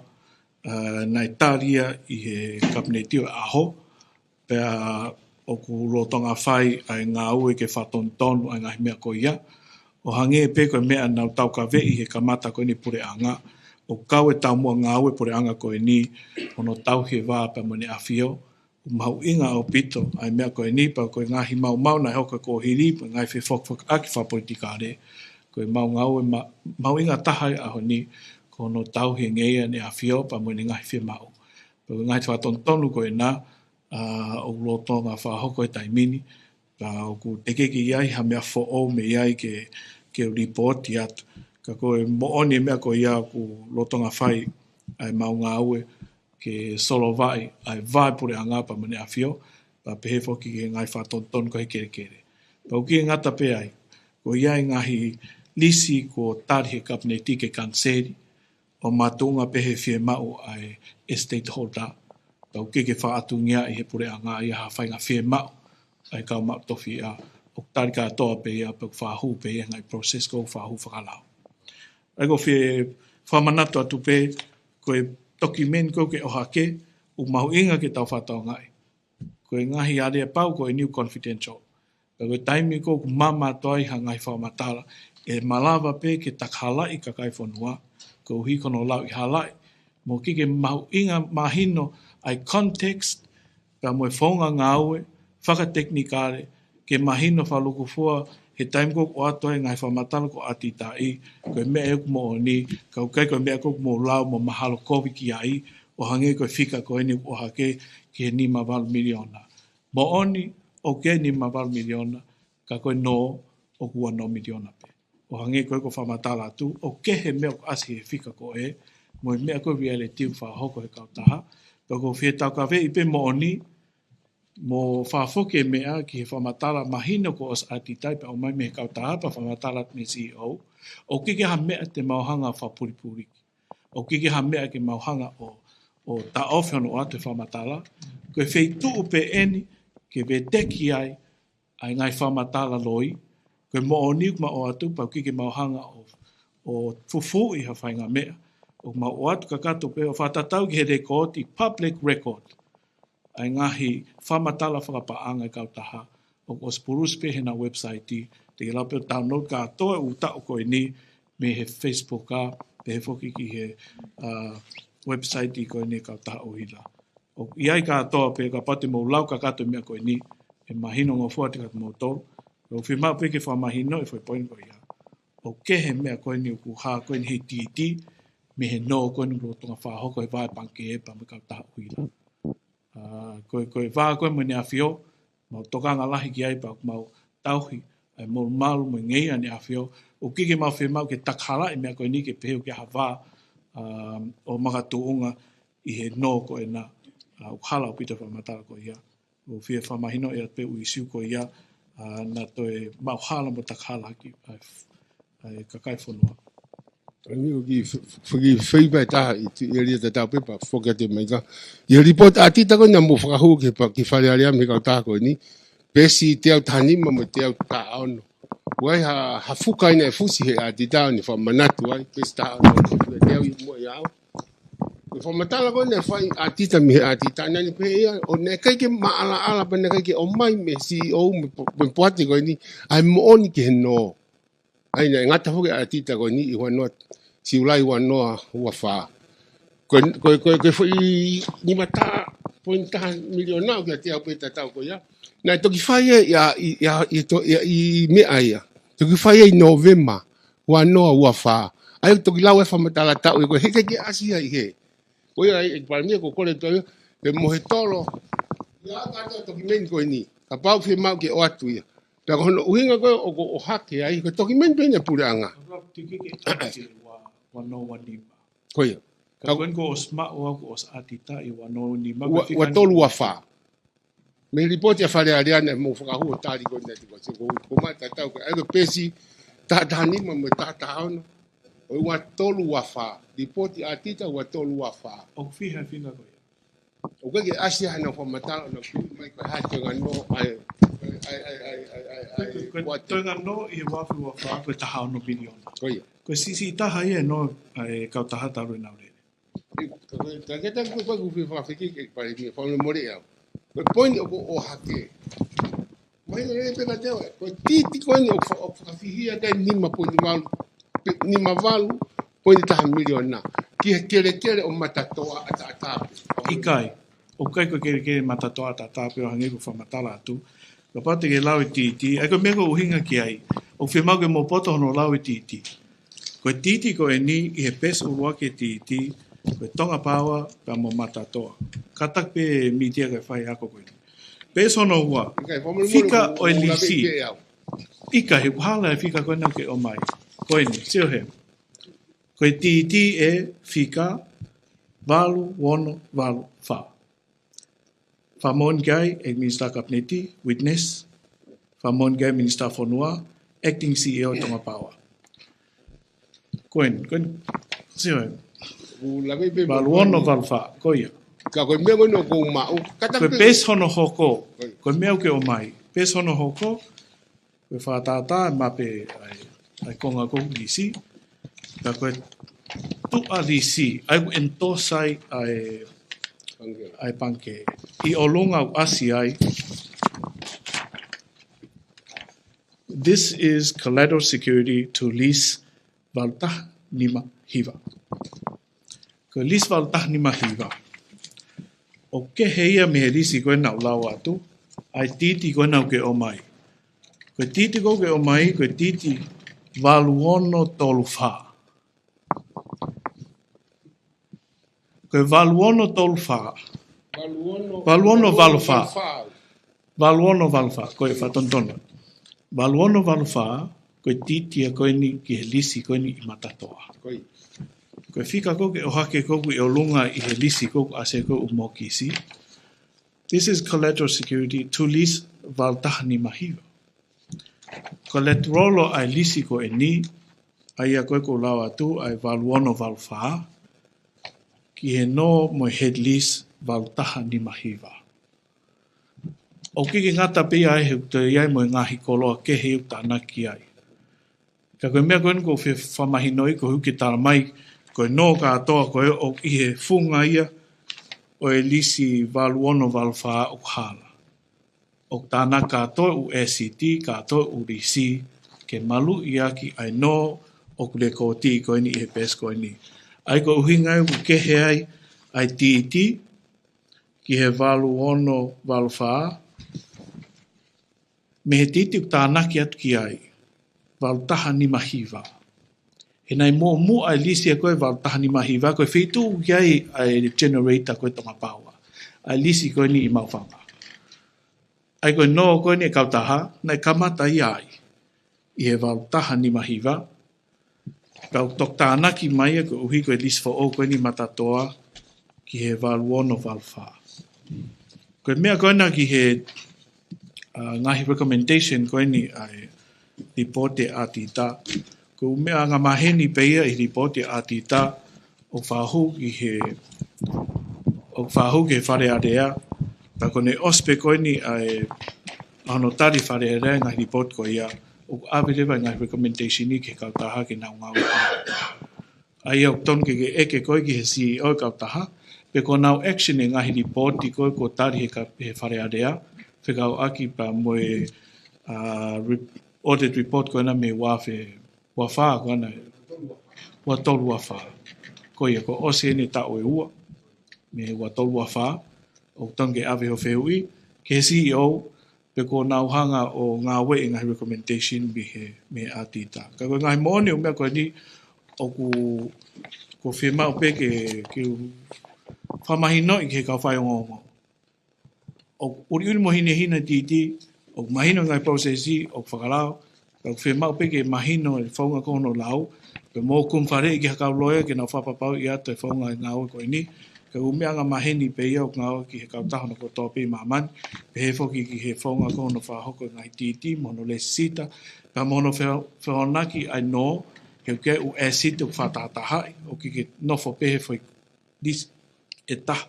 na italia i he kabinetio aho pe o ku rotonga whai ai ngā ue ke whatontonu ai ngahi mea ko ia. O hange e pe koe mea nau tau ka vei he kamata koe ni pure anga. O kau e tau mua ngā ue pure anga koe ni ono tau he wā pa mone awhio. O mahu inga o pito ai mea koe ni pa koe ngahi mau mau na hoka ko hiri pa ngai whi whok aki whapolitikare. Koe mau ngā ue mau inga tahai aho ni ko ono tau he ngeia ne awhio pa mone ngahi whi mau. Pa ngahi whatontonu koe na o loto ngā whahoko e taimini, ka o ku teke ki iai ha mea fo'o me iai ke report i atu. Ka koe mooni mea ko ia ku loto ngā whai ai mau ngā ue ke solo vai, ai vai pure anga pa mene awhio, pa pehe foki ke ngai whatonton ko he kere kere. Pa uki e ngata pe ai, ko iai ngahi lisi ko tari he kabineti ke kanseri, o matunga pehe fie mau ai estate holder, tau ke whaatungia i he pure anga i ha whainga whie mau ai kau mau tofi a o tari ka toa pe ia pe whahu pe ia ngai process ko whahu whakalau. Ai ko whie whamanato atu pe koe document ko ke oha ke u mahu inga ke tau whatau ngai. Koe ngahi area pau koe new confidential. Koe taimi ko ku mama toai ha ngai Fakamatala e malawa pe ke takhala i kakai whanua ko hi kono lau i halai. Mo kike mahu inga mahino ai context, ka moe whaunga ngāue, whakateknikare, ke mahino whaluku fua, he time ko o atoe ngai Fakamatala ko ati tai, koe mea eku mo o ni, ka ukai koe mea koe mo lau mo mahalo kovi ki ai, o hange koe whika koe ni o hake ki he ni mawalu miliona. Mo oni, o ke ni mawalu miliona, ka koe no, o kua no miliona pe. O hange koe ko Fakamatala atu, o ke he mea ko asi he whika ko e, mo mea koe reality whahoko he kautaha, ko whie tau ka wei pe mo oni, mo whafoke mea ki he Fakamatala mahina ko os ati taipa o mai me he kautaha pa Fakamatala me CEO, o kike ha mea te mauhanga whapuripuri. O kike ha mea ke mauhanga o ta ofiono o atu Fakamatala, ko e whei tuu pe eni ke we teki ai ngai Fakamatala loi, ko mo oni kuma o atu pa kike mauhanga o fufu i ha whainga mea, o mau o atu kakato pe o whatatau ki he rekodi, public record, ai ngahi Fakamatala whakapaanga i Kautaha, o spurus pe he na website i, te ke laupe o download ka atoa u tau koe ni, me he Facebook ka, pe he whoki ki he website i koe ni Kautaha o hila. O iai ka atoa pe ka pate mo lau kakato mea koe ni, e mahino ngā fuati kata mo tolu, o whimau pe ke whamahino e whai poin koe ia. O kehe mea koe ni uku haa koe ni he titi, me he no koe ni rotonga whahoko e vai panke e pa me Kautaha uila. Koe wha koe mo ni awhio, mau tokanga lahi ki ai pa mau tauhi, ai mo malu mo ngeia ni awhio, o kike mau whi ke takhala i mea koe ni ke peheu ke hawa o makatuunga i he no koe na ukhala o pita Fakamatala koe ia. O whie whamahino e pe uisiu koe ia, na toe mau hala mo takhala ki ai kakai whanua. Ani ki whai taha i ria te tau pepa whokia te maika. I report a tita koe na mo whakahu ki whare area me Kautaha koe ni. Pesi te au tanima mo te au ta aono. Wai ha fuka ina e fusi he a tita ni whamanatu wai. Pesi ta aono te au i mua i ao. Ko Fakamatala koe ne whai a tita mi he a tita nani pe ia. O ne kaike maala ala pa ne kaike o mai me CEO me poate koe ni. Ai mo oni ke he no. Ai nei ngata hoke a tita koe ni i wanoa si ulai wanoa ua wha. Koe fwoi ni mata pointa miliona o kia te au peta tau koe ia. Nai toki whai e i mea ia. Toki whai ai November, ua noa ua wha. Ai toki lau e whamatala tau e koe heke ke asia i he. Koe ai Eiki Palemia ko kore toi, pe mohe tolo. Ia anga toki meni koe ni. Ka pau whi mau ke o atu ia. Pea ko hono uhinga koe o hake ai, ko toki meni pene pure anga. Tiki ke ake wa no wanima. Koe. Ka koen ko os ma o ako os atita i wa no wanima. Ua tolu ua wha. Me ripoti a whare ariana mo whakahua tāri koe neti ko. Ko mata tau koe. Ai ko pesi tātaha nima mo tātaha ono. O ua tolu ua wha. Ripoti a tita ua tolu ua wha. O whiha whina koe. O koe ke asia hana whamatala na kui mai koe hati o ngano ai. Toinga no i wafu wa wha koe taha ono biliona. Koe. Koe sisi taha ia no Kautaha taru nau re. Taketa koe koe kuwhi whawhiki ke pare kia whaune more au. Koe poini o hake. Mai na rei pena tewa. Koe titi koe ni o whakawhihia kai nima poini walu. Nima walu poini taha miliona. Ki he kere o matatoa atatape. Ikai. O kai koe kere matatoa atatape o hangi ko whamatala atu. Ka pate ke lau i titi. Ai koe mea ko uhinga ki ai. O whemau ke mo poto hono lau i titi. Koe titi ko e ni i he pes urua ke titi. Koe tonga pawa pa mo matatoa. Katak pe mitia kai whai ako koe. Pes hono hua. Fika o e lisi. Ika he kuhala e fika koe nau ke o mai. Koe ni, sio he. Koe titi e fika valu, wono, valu, wha. Whamon gai e Minister Kapneti, witness. Whamon gai Minister Fonua, acting CEO Tonga Pawa. Koen, sio he. Valu, wono, valu, wha. Koia. Ka koe mea koe no kou mao. Koe pes hono hoko. Koe mea ke o mai. Pes hono hoko. Koe whātātā mape ai konga kou lisi. Ka koe tua lisi. Ai entosai ai panke. I olonga u asi ai. This is collateral security to lease valtah nima hiva. Ko lease valtah nima hiva. O ke heia me he lisi koe nau lau atu. Ai titi koe nau ke o mai. Koe titi koe ke o mai, koe titi valuono tolu wha. Koe valuono tolu wha. Valuono valu wha. Valuono valu wha, koe whatontona. Valuono valu wha, koe titi a koe ni ki he lisi koe ni i matatoa. Koe whika koke o hake koku i o lunga i he lisi koku ase koe umokisi. This is collateral security to lease valtaha ni mahiva. Collaterolo ai lisi ko e ni, ai a koe ko lau atu ai valuono valwha, ki he no mo head lease valtaha ni mahiva. O kiki ngata pia ai he te iai mo ngahi koloa ke he utana ki ai. Ka koe mea koe ko whamahinoi ko huki tala mai, koe no ka atoa koe o i he funga ia, o e lisi valuono valwha o hala. O tāna katoa u SCT, katoa u risi, ke malu ia ki ai no o kule kōti koe ni i he pes koe ni. Ai ko uhinga u kehe ai titi, ki he valuono valwha, me he titi u tāna ki atu ki ai, valtaha ni mahiva. He nei mo ai lisi a koe valtaha ni mahiva, koe whitu ki ai generator koe tonga paua. Ai lisi koe ni i mauwhanga. Ai koe no koe ni e Kautaha, nei kamata i ai. I he valtaha ni mahiva. Kau tok tānaki mai e koe uhi koe lisi fo o koe ni matatoa ki he valuono valwha. Koe mea koe na ki he ngahi recommendation koe ni ai ripote a tita. Ko mea ngā maheni peia i ripote a tita o whahu ki he whare area. Ta kone ospe koe ni ai ano tari whare area ngā report koe ia. O awelewa ngā recommendation ni ke Kautaha ke nau ngau. Ai au ton ke eke koe ki he CEO Kautaha. Pe ko nau action e ngā report i koe ko tari he whare area. Whikau aki pa moe audit report koe na me wawha koe na watolu wawha. Koe ia ko ose ne tau e ua me watolu wawha. O tonge awe ho whehui, ke CEO pe ko nā uhanga o ngā we ngai recommendation me a tita. Ka koe ngai mōne o mea koe ni o ko whima o pe ke whamahino i ke kau Faiongoongo. O uri mo hina titi, o mahino ngai prosesi, o whakarao, ka whima o pe ke mahino e whaunga kono lau, pe mō kumwhare i ke hakau loia ke nā whapapau i ato e whaunga i ngā oe koe ni, ka umeanga maheni pe ia o ngā oe ki he Kautaha no ko tōpi māmani, pe he whoki ki he whaunga kono whahoko ngai titi, mono le sita, ka mono whahonaki ai no, ke u acid o whatataha, o ki ke nofo pehe whai dis e taha,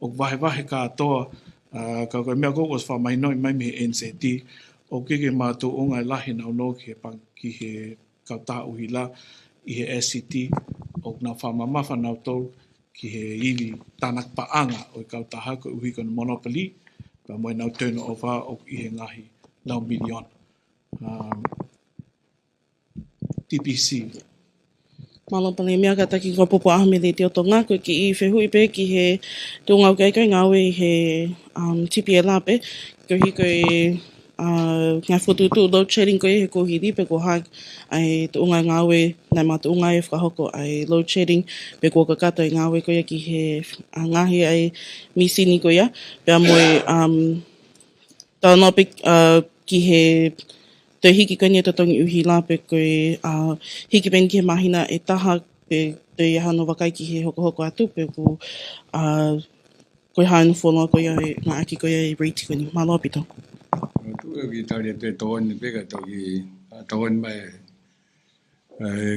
o wahe katoa, ka koe mea koko wha mai noi mai me NCT, o ke mātou o ngai lahi nau no ki he Kautaha uhila, i he SCT, o nga whamamafa nau tau, ki he ili tānak paanga o i Kautaha ko uhi kona Monopoly, pa moe nau turn over o i he ngahi lau milion. TPC. Malo Palemia ka taki ko popo ahme de te o Tonga ko ki I whehui pe ki he te ngau kai ngau I he TPA lape ko hi ko ngā whututu load shedding ko he ko hiri pe ko hag ai te unga ngau nai mata unga e whakahoko ai load shedding pe ko kakato I ngau ko ki he ngahi ai misini ko ia pe moe tāna pe ki he te hiki kanya te tongi uhi la pe koe hiki pen ki he mahina e taha pe te iha no wakai ki he hoko atu pe ko koe hainu whono koe ai ngā aki koe ai reiti koe ni. Malo apito. Tu ki tari te toani peka toki toani mai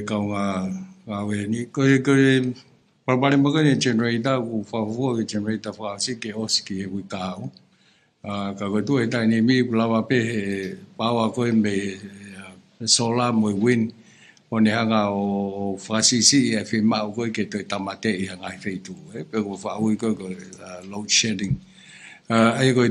kau ngā we ni koe parapare makani generator ku whawhua ki generator whaasi ke osi ki he hui kāu. Ka koe tu e tai ni mi kulawa pe he pawa koe me solar mo wind o ne hanga o whaasisi e whima o koe ke toi tamate I hanga I wheitu. Pe ko whaui koe load shedding. Ai koe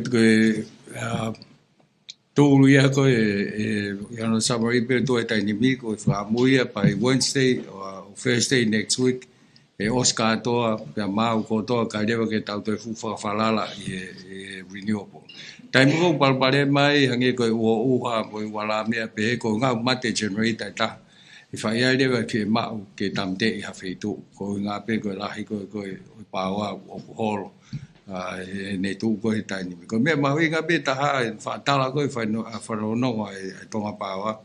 tōru ia koe e summary pe tu e tai ni mi koe whaamuia by Wednesday or Thursday next week. E Oscar toa, pia mau ko toa, ka rewa ke tau toi fuwha whalala I renewable. Tai muko palpare mai, hange koe ua uha, koe wala mea pe, ko ngā mate generator ta. I whai ai rewa ki mau ke tamte I hawhitu, ko ngā pe koe lahi koe pāua o puholo. Ne tu koe tai nimi. Ko mea mahui ngā pe taha, whaatala koe whanononga e tonga pāua.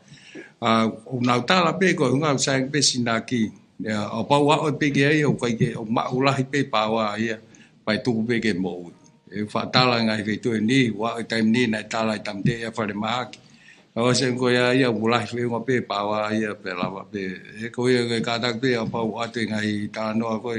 O nau tala pe koe ngā usang pe sinaki, o pau o peke ai o kai ke o maulahi pe pawa ia pai tu peke mo e fatala ngai ve tu ni wa time ni na tala tamte ya fare mak o se ko ya ia mulahi ve ngo pe pawa ia pe lava pe e ko ia ka tak pe o pau ate ngai ta no ko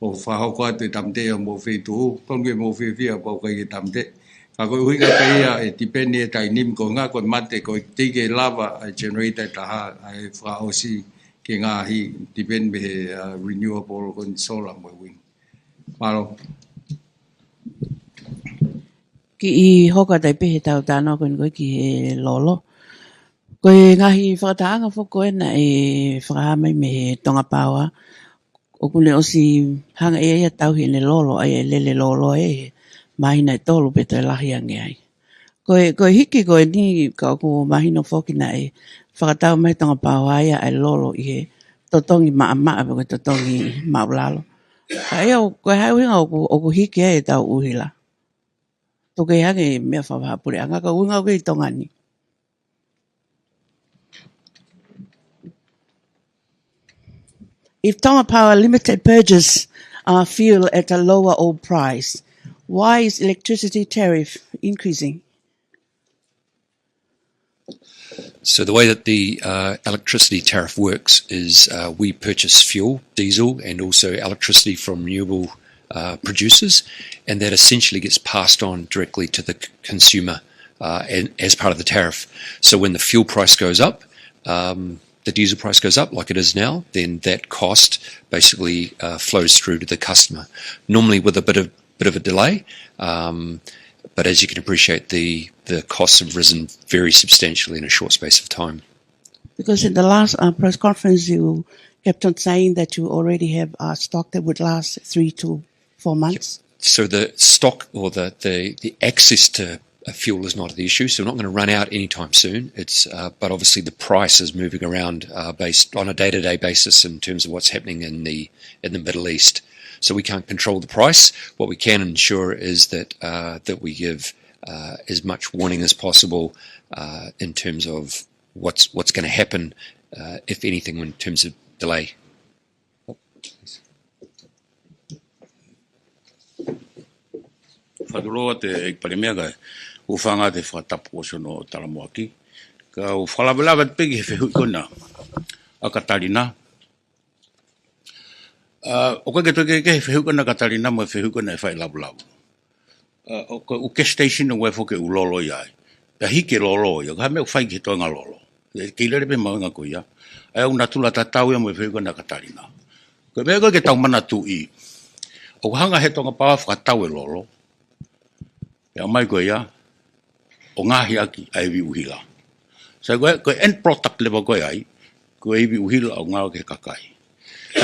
o fa ho ko ate tamte o mo fe tu kon ge mo fe via pau kai tamte ka ko hui ka pe ia e depende tai nim ko nga ko mate ko tige lava generator ta ha ai fa o si ke ngahi depend be renewable con solar mo win. Malo. Ki I hoka tai pehe tau tāna koe ki he lolo. Koe ngahi whakataanga whoko na e whakahamai me he tonga pāua. O kule osi hanga e ia tau he ne lolo ai e lele lolo e mahina I tolu pe toi lahi ange ai. Koe hiki koe ni ka oku mahino whoki na e whakatau mai tonga pāua ia ai lolo I he totongi maa pe koe totongi maulalo. Ai au koe hauinga oku hiki e tau uhila. Toke hange mea whawahapure anga ka uinga o kei tonga ni. If Tonga Power Limited purchase fuel at a lower oil price, why is electricity tariff increasing? So the way that the electricity tariff works is we purchase fuel, diesel, and also electricity from renewable producers, and that essentially gets passed on directly to the consumer as part of the tariff. So when the fuel price goes up, the diesel price goes up like it is now, then that cost basically flows through to the customer, normally with a bit of a delay. But as you can appreciate, the costs have risen very substantially in a short space of time. Because in the last press conference, you kept on saying that you already have stock that would last 3 to 4 months. So the stock or the access to fuel is not the issue, so we're not going to run out anytime soon. It's but obviously the price is moving around based on a day-to-day basis in terms of what's happening in the Middle East. So we can't control the price. What we can ensure is that that we give as much warning as possible in terms of what's going to happen, if anything, in terms of delay. Whaduroa te Eiki Palemia kai ufanga te whatapu o sono talamoaki. Ka u whalawelawa te pegi he whehui kona a Katarina. O koe ke toke ke he whehui kona Katarina mo he whehui kona e whai labu. O ke station o wefo ke u lolo iai. Ka hike lolo ia, ka me u whai ki toenga lolo. Ke ilere pe maunga ko ia. Ai au natula tatau ia mo he whehui kona Katarina. Koe mea koe ke tau mana tu i. O hanga he tonga pawa whakatau e lolo. Ya mai ko ia o ngahi aki ai vi uhila. Sa ko end product level ko ai ko ai vi uhila o ngao ke kakai.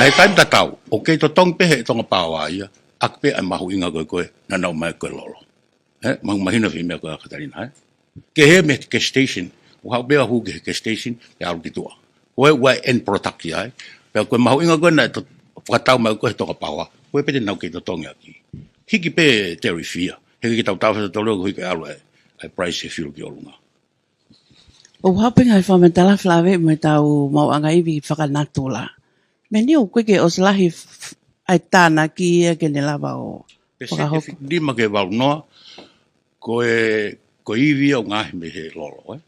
Ai time tatau o ke to tong pe he tonga pawa ia akpe ai mahu inga ko na na mai ko lolo. Mang mahina fi me ko Katarina ke he me ke station o ha be hu ke station ya ru kitua. Wa end product ia pe ko mahu inga ko na to fatau mai ko tonga pawa. Ko pe na ke to tonga aki. Hiki pe terrifia. Heke ki Kautaha tolo ko hike alo ai price e fuel ki olunga. O haping ai Fakamatala flave me tau mau anga iwi whakanatula. Me ni o koe ke oslahi ai tāna ki ia ke ne lava o whakahoko. Lima ke wau noa ko iwi o ngahi me he lolo.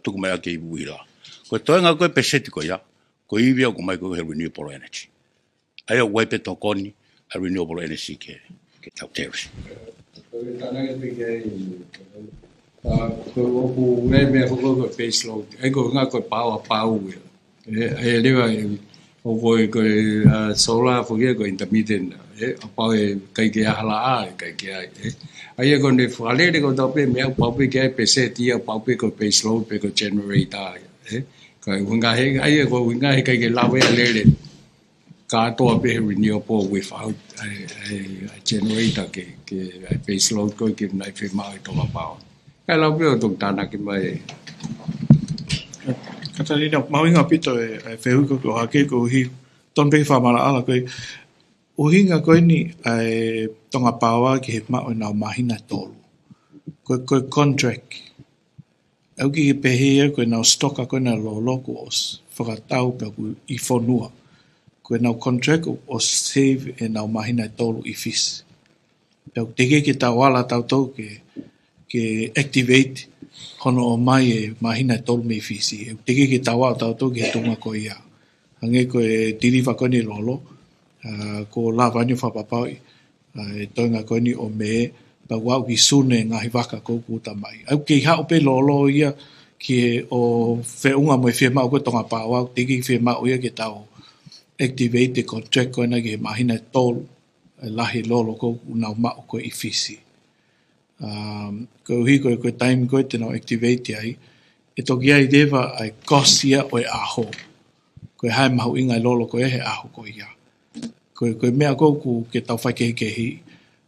Tuku mai ake iwi la. Ko toenga koe peseti ko ia. Ko iwi o kumai ko he renewable energy. Ai o waipe tokoni a renewable energy ke Kautaha. Tana ke peke ko oku me hoko ko base load e ko nga ko pau e lewa o ko solar fo ko intermittent e pau e kai ke hala kai ke ai ko ne fale ko to pe me pau pe ke pese ti pau pe ko base load pe ko generator ko nga he ai ko nga he kai ke lawe le ka to be renewable without a generator ke base load ko ke nai fe mai to pa ka la be to tana ke mai Katarina, mauinga pito e whehui ko hake ko hi ton pe whamara ala koe uhinga koe ni ai tonga pawa ki he mao nao mahina tolu. Koe contract. Au ki he pehea koe nao stoka koe na lo loko os whakatau pe ku I whonua. Koe nau contract o save e nau mahina tolu I fis. Pau teke ke tau ala tau tau ke activate hono o mai e mahina tolu me fisi. Teke ke tau ala tau tau ke tunga ko ia. Hange koe tiriwa koe ni lolo. Ko la vanyo whapapau e toinga koe ni o me pa wau ki sune ngahi waka ko kuta mai. Au ke hao pe lolo ia ki o whiunga mo e whiemau koe tonga pāwau. Teke ki whiemau ia ke tau activate the contract ko na ke mahina tolu lahi lolo ko unau mao ko I fisi. Ko hi ko time ko te no activate ai e toki ai dewa ai kosia o e aho. Ko hai mahu inga lolo ko he aho ko ia. Ko mea ko ku ke tau whai kehi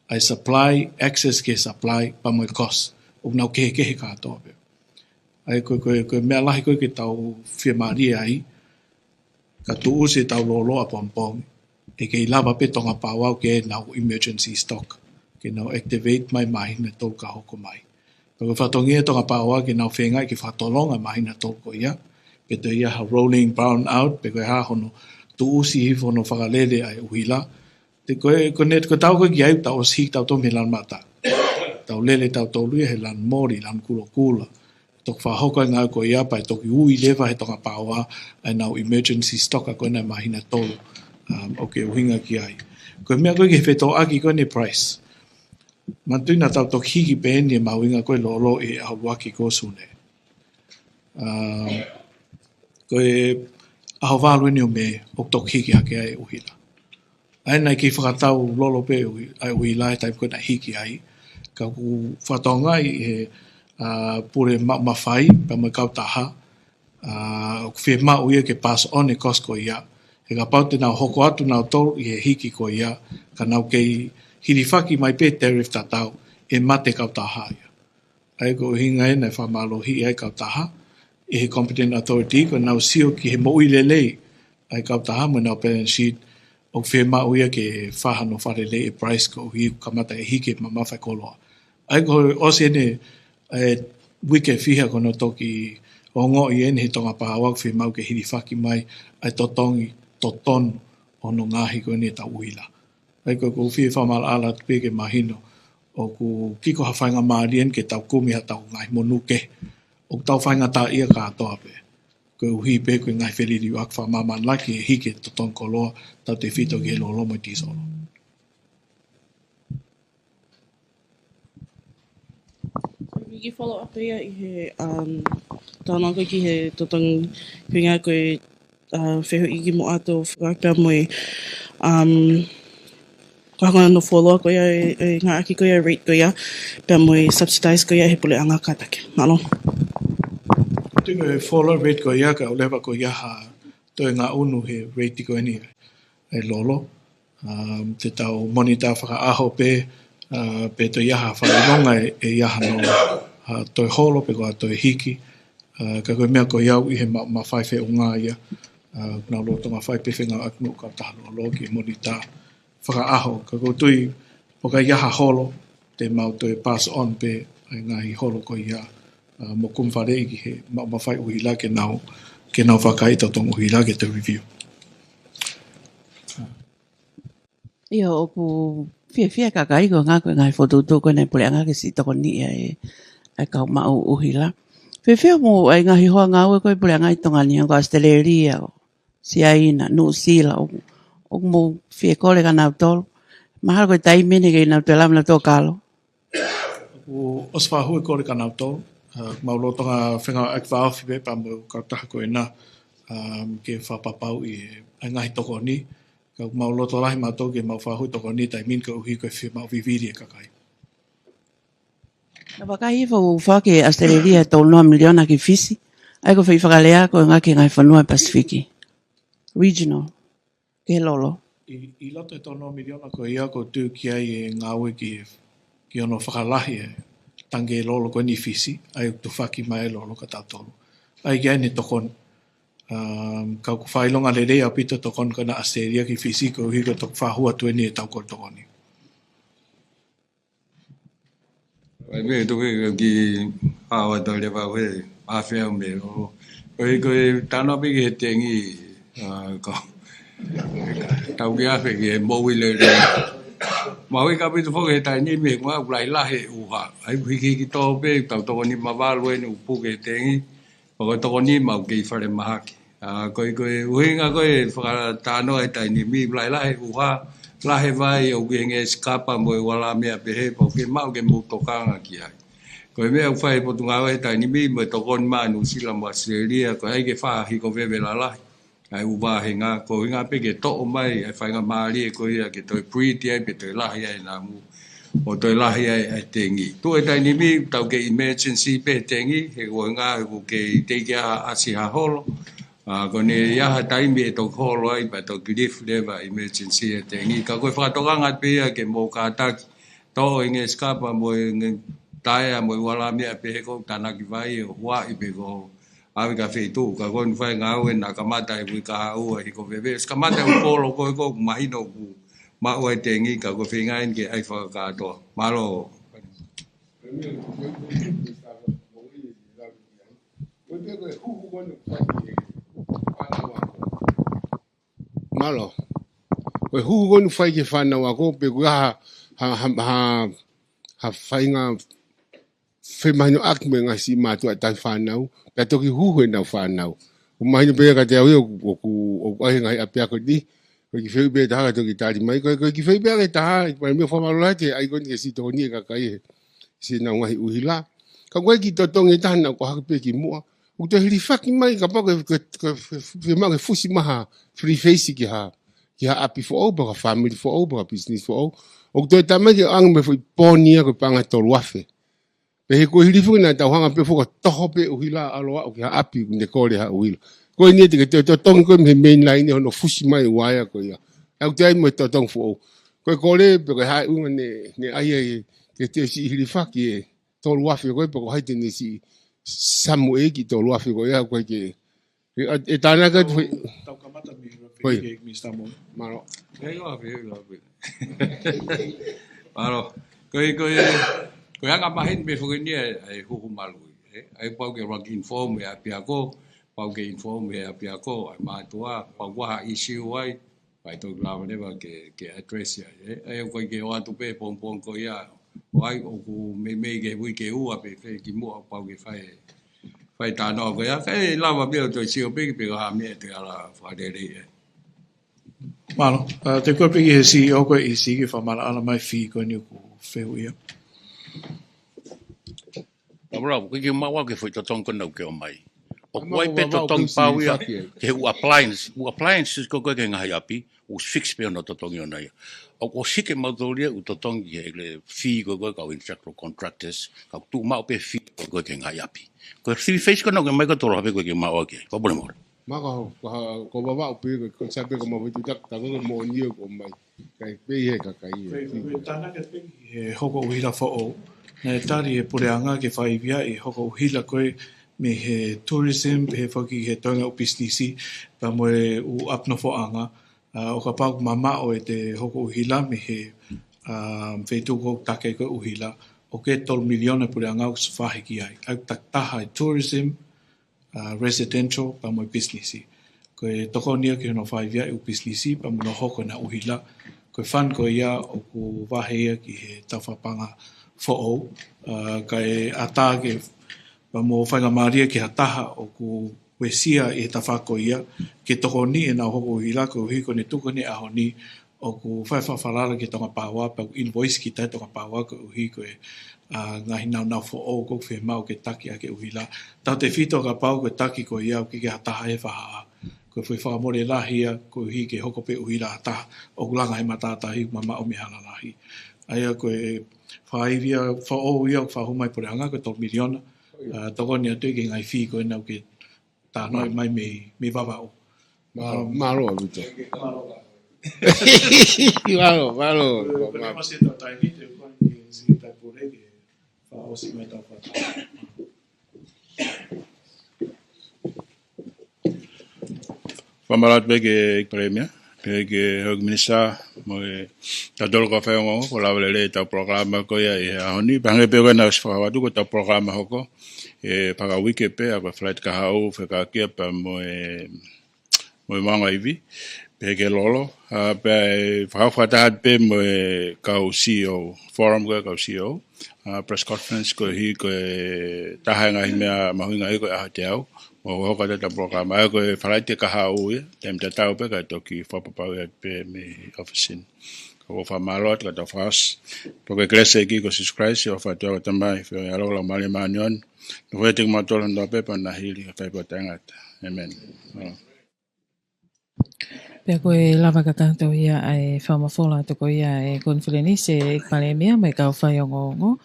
ai supply access ke supply pa mo cost o nau kehi katoa pe. Ai ko mea lahi ko ke tau whiemari ai ka tuu se tau lolo a pompong e ke lava pe tonga pawau ke nau emergency stock ke nau activate mai mahina tolu ka hoko mai. Pako whatongia tonga pawau ke nau whengai ke whatolonga mahina tolu ko ia pe te ia ha rolling brown out pe koe ha hono tuu si hifo no whakalele ai uhila te ko tau koe ki au tau o sik tau tomi lan mata tau lele tau tolu he lan mori lan kula tok whahoko ngau ko ia pai toki ui lewa he tonga pāua ai nau emergency stock a koe na mahina tolu o ke uhinga ki ai. Koe mea koe ke wheto aki koe ne price. Matuina tau tok hiki pēni e mauinga koe lolo e au waki ko sune. Koe aho wālu ni o me o tok hiki hake ai uhila. Ai nai ki whakatau lolo pe ai uhila e taim koe na hiki ai. Ka ku whatongai he pure mawhai pa mai Kautaha whi mau ia ke pass on e kosko ia e ka paute nau hoko atu nau tolu I he hiki ko ia ka nau kei hirifaki mai pe tariff tatau e mate Kautaha ia ai ko hinga e nei whamalohi ai Kautaha, e he competent authority, ko nau sio ki he mo'i lelei ai Kautaha mo nau balance sheet, o whi mau ia ke whahano wharele e price ko hi kamata e hike ma mawhai koloa. Ai ko osi ene wike whiha kono toki o ngoi ene he tonga pahawak whi mau ke hiri whaki mai ai totonu ono ngahi ko ene tau uila. Ai ko whi whamal ala peke mahino o ku kiko hawhainga maarien ke tau kumi ha tau ngai monuke o tau whainga ta ia katoa pe. Ko uhi pe ko ngai wheliri wak whamaman laki e hike totonu koloa tau te whito ke lolo mo tisolo. Ki follow up ia I he tāna koe ki he totong whinga koe whehu iki mo ato whakapea moe kahanga no follow koe e ngā aki koe rate koe pea moe subsidize koe he pule anga katake. Malo. Tingo he follow rate ko ia ka o lewa ko ia ha toi ngā unu he rate ko eni e lolo. Te tau monita whaka aho pe to ia ha whainonga e ia ha no toi holo pe ko a toi hiki. Ka koe mea ko iau I he ma whaiwhe o ngā ia. Nā lo tonga whai pe whenga aknu ka taha lo ki monita whaka aho. Ka koe tui o ka ia ha holo te mau toi pass on pe ai ngā hi holo ko ia. Mo kumwhare ki he mawhai uhila ke nau whakaita tong uhila ke te review. Ia o ku whia kakai ko ngā koe ngai whotutu koe nei pule anga ke si toko ni e kau mau uhila. Whia mo ai ngahi hoa ngā ue koe pule anga I tonga ni ko Australia o Siaina, New Zealand o mo whia kore ka nau tolu. Mahara koe taimene kei nau te lam na tō kalo. O oswahue kore ka nau tolu. Maulo tonga whenga ak whaofi pe pa mo Kautaha koe na ke whapapau I ai ngahi toko ni. Ka maulo to lahi mātou ke mau whahui toko ni tai min ka uhi koe whi mau viviri e kakai. Na wakai whau whake Australia tolu noa miliona ki fisi. Ai ko whi whakalea koe ngā ke ngai whanua Pasifiki. Regional. Ke lolo. I lato e tono miliona ko ia ko tū ki ai e ngāwe ki ono whakalahi e tange e lolo koe ni fisi. Ai Tufaki mai e lolo ka tautolu. Ai ki ai ne tokon. Kau ku whailonga lere a pito tokon kana Australia ki fisi ko hiko tok whahua tueni e tau ko tokoni. Ai me toke ki hawa tau le wau he awhia me o. Koe koe tāna piki he tengi tau ki awhi ki he moui le re. Maui ka pito whoke he tai ni me ngā ulai lahe uha. Ai hiki ki tō pe tau tokoni mawalu e ni upu ke tengi. Pako tokoni mau ki whare mahaki. Koe uhinga koe whakatāno e tai ni mi ulai lahe uha. Lahe vai o kuhenge skapa mo e wala mea pehe po ke mau ke mutokanga ki ai. Koe mea whai potu ngā wai tai ni mi mo e tokoni maa New Zealand mo Australia. Koe hei ke wha hiko wewe la lahi. Ai uwa he ngā ko hinga pe ke to'o mai ai whainga maari e koe ia ke toi pretty ai pe toi lahi ai nā mu. O toi lahi ai tengi. Tu e tai ni mi tau ke emergency pe tengi he koe ngā he ko ke teike a asi ha holo. Ko ne iaha taimi e tau holo ai pa tau grief lewa emergency e tengi. Ka koe whakatokanga pe ia ke mō kātaki. Tō inge skapa mo inge taia mo i wala mea pe he kou tanaki vai e hoa i pe ko awi ka wheitu. Ka koe nwhai ngā ue nā kamata e wui ka haua hi ko wewe. Kamata e polo koe kou mahino ku mau ai tengi ka koe whingain ke ai whakatoa. Malo. Malo. Koe huhu konu whai ke whanau ako, pe kua ha whainga whemahino akme ngā si mātua tai whanau, ka toki huhu e nau whanau. O mahino pēa ka te au o ahi ngai apea ko ni, koe ki wheu pēa taha ka toki tāri mai, koe ki wheu pēa ke taha, pai mea whamalola te ai koni ke si toko ni e kakai he, si nau ngahi uhila. Ka koe ki totonge tahana ko haka pēa ki mua, o te hiri whaki mai, ka pako whemau ke fusi maha, free face ki ha api fo au, ka family fo au, ka business fo au. O te tamai ke anga me fo i pōnia ko panga tolu afe. Pe he koe hiri fuki nā tau hanga pe fuka toho pe uhila aloa o ki ha api ne kore ha uhila. Koe ni te ke te tongi koe me main line hono fusi mai waia koe ia. Au te ai mo te tongi fo au. Koe kore pe koe hai unga ne aia ke te si hiri whaki e tolu afi koe pa ko haiti ni si samu eki tolu afi koe a koe ke e tāna ka tu Tau kamata mi Oi. ke mi sta mo. maro Hei ngā whiu. Aro, koe anga mahin me whukini ai huhu malui. Ai pau ke rank inform e api ako, pau ke inform e api ako, ai mātua, pau waha issue ai, pai tau lawa newa ke address ia. Ai koe ke o atu pe pong ko ia, o ai o ku me ke hui ke ua pe ki mua pau ke whai tānoa ko ia, kai lawa mea toi sio pe ke ha mea te ala whadere e. Malo, te koe piki he CEO koe i si ke whamara ala mai whi koe ni ku wheu ia. Bravo, ke mawa ke foi totong ko nau ke o mai. O Ama koe o pe wawao totong kisi pau ia, Tufaki ai. ke u appliance ko koe ke ngai api, u fix pe no totong yo nei. O sike mautoria u totong ye le fi ko koe ka instructor contractors, ka tu mau pe fi ko koe ke ngai api. Ko si face ko no ke mai ko toro pe ko ke mawa ke. Ko bole mo. Maka ko wawao pe ko sabe ko mawitu tak ko mo nio ko mai. Kai pe he ka kai. Koe tāna ke piki he hoko uhila fo o. Nei tari e pureanga ke whaivia e hoko uhila koe me he tourism, he whaki he toinga o businessi, pa moe u apno fo anga. O ka pau mama o e te hoko uhila me he whetu ko take koe uhila. O ke tol miliona pureanga o sa whahiki ai. Au taktaha e tourism, residential, pa moe businessi. Koe toko nia ke hono whaivia e u businessi, pa moe no hoko na uhila. Koe whan koe ia o ku wahea ki he tawhapanga fo'o, ka e ata ke pa mo whainga maria ki hataha o ku wesia e tawhako ia, ke toko ni e nā hoko hila, ko hiko ne tuko ni aho ni o ku whaiwhawharara ki tonga pāua, pa ku invoice ki tai tonga pāua, ko hiko e ngahi nau fo'o, ko whi mau ke taki a ke uhila. Tau te whito ka pau ko taki ko ia, ki ke hataha e whahaa. Ko whi whakamore lahia, ko hi ke hoko pe uhila hataha, o kulanga he matatahi, mama o mihana lahi. Aia ko e whaivia, whao ia, whahumai pore anga, ko tō miliona, toko ni atu ke ngai whi ko e nau ke tānoi mai me wawao. Maro avito. Maro. Ko le masi tau tai ni te kua ki si tai pore ke whao si mai tau whata. Whamarat pe ke Eiki Palemia, pe ke Hog Minister, mo e tatolo ka Faiongoongo, ko lawalele tau programa ko ia e ahoni, pange pe koe nau whakawatu ko tau programa hoko, e whakawike pe, a flight ka hau, whakakia pa mo e manga iwi, pe ke lolo, pe whakawhatahat pe mo e kau CEO, forum ko e kau CEO, press conference ko hi ko e taha ngahi mea mahuinga i ko e aha te au, o hoka tata programa ai ko e wharaite ka hau ia, tem te tau pe ka toki whapapau ia pe me officein. Ko whamalot ka ta whas, po ke krese ki ko Jesus Christ, o whatua ka tamai, whio e alola mali maanion, no hoi te kumatola ndo pe pa na hili ka whaipo tangata. Amen. Pea koe lava ka tātou ia e whamawhola toko ia e konferenisi e Eiki Palemia mai kau Faiongoongo.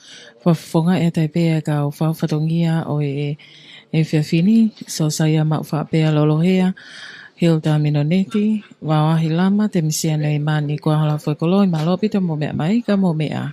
Whawhonga e tai pēa kau whawhatongia o e whiawhini, so saia mau whapea lolohea, Hilda Minoneti, wawahi lama, te misia nei mani kua hala whakoloi, malopita mo mea mai, ka mo mea.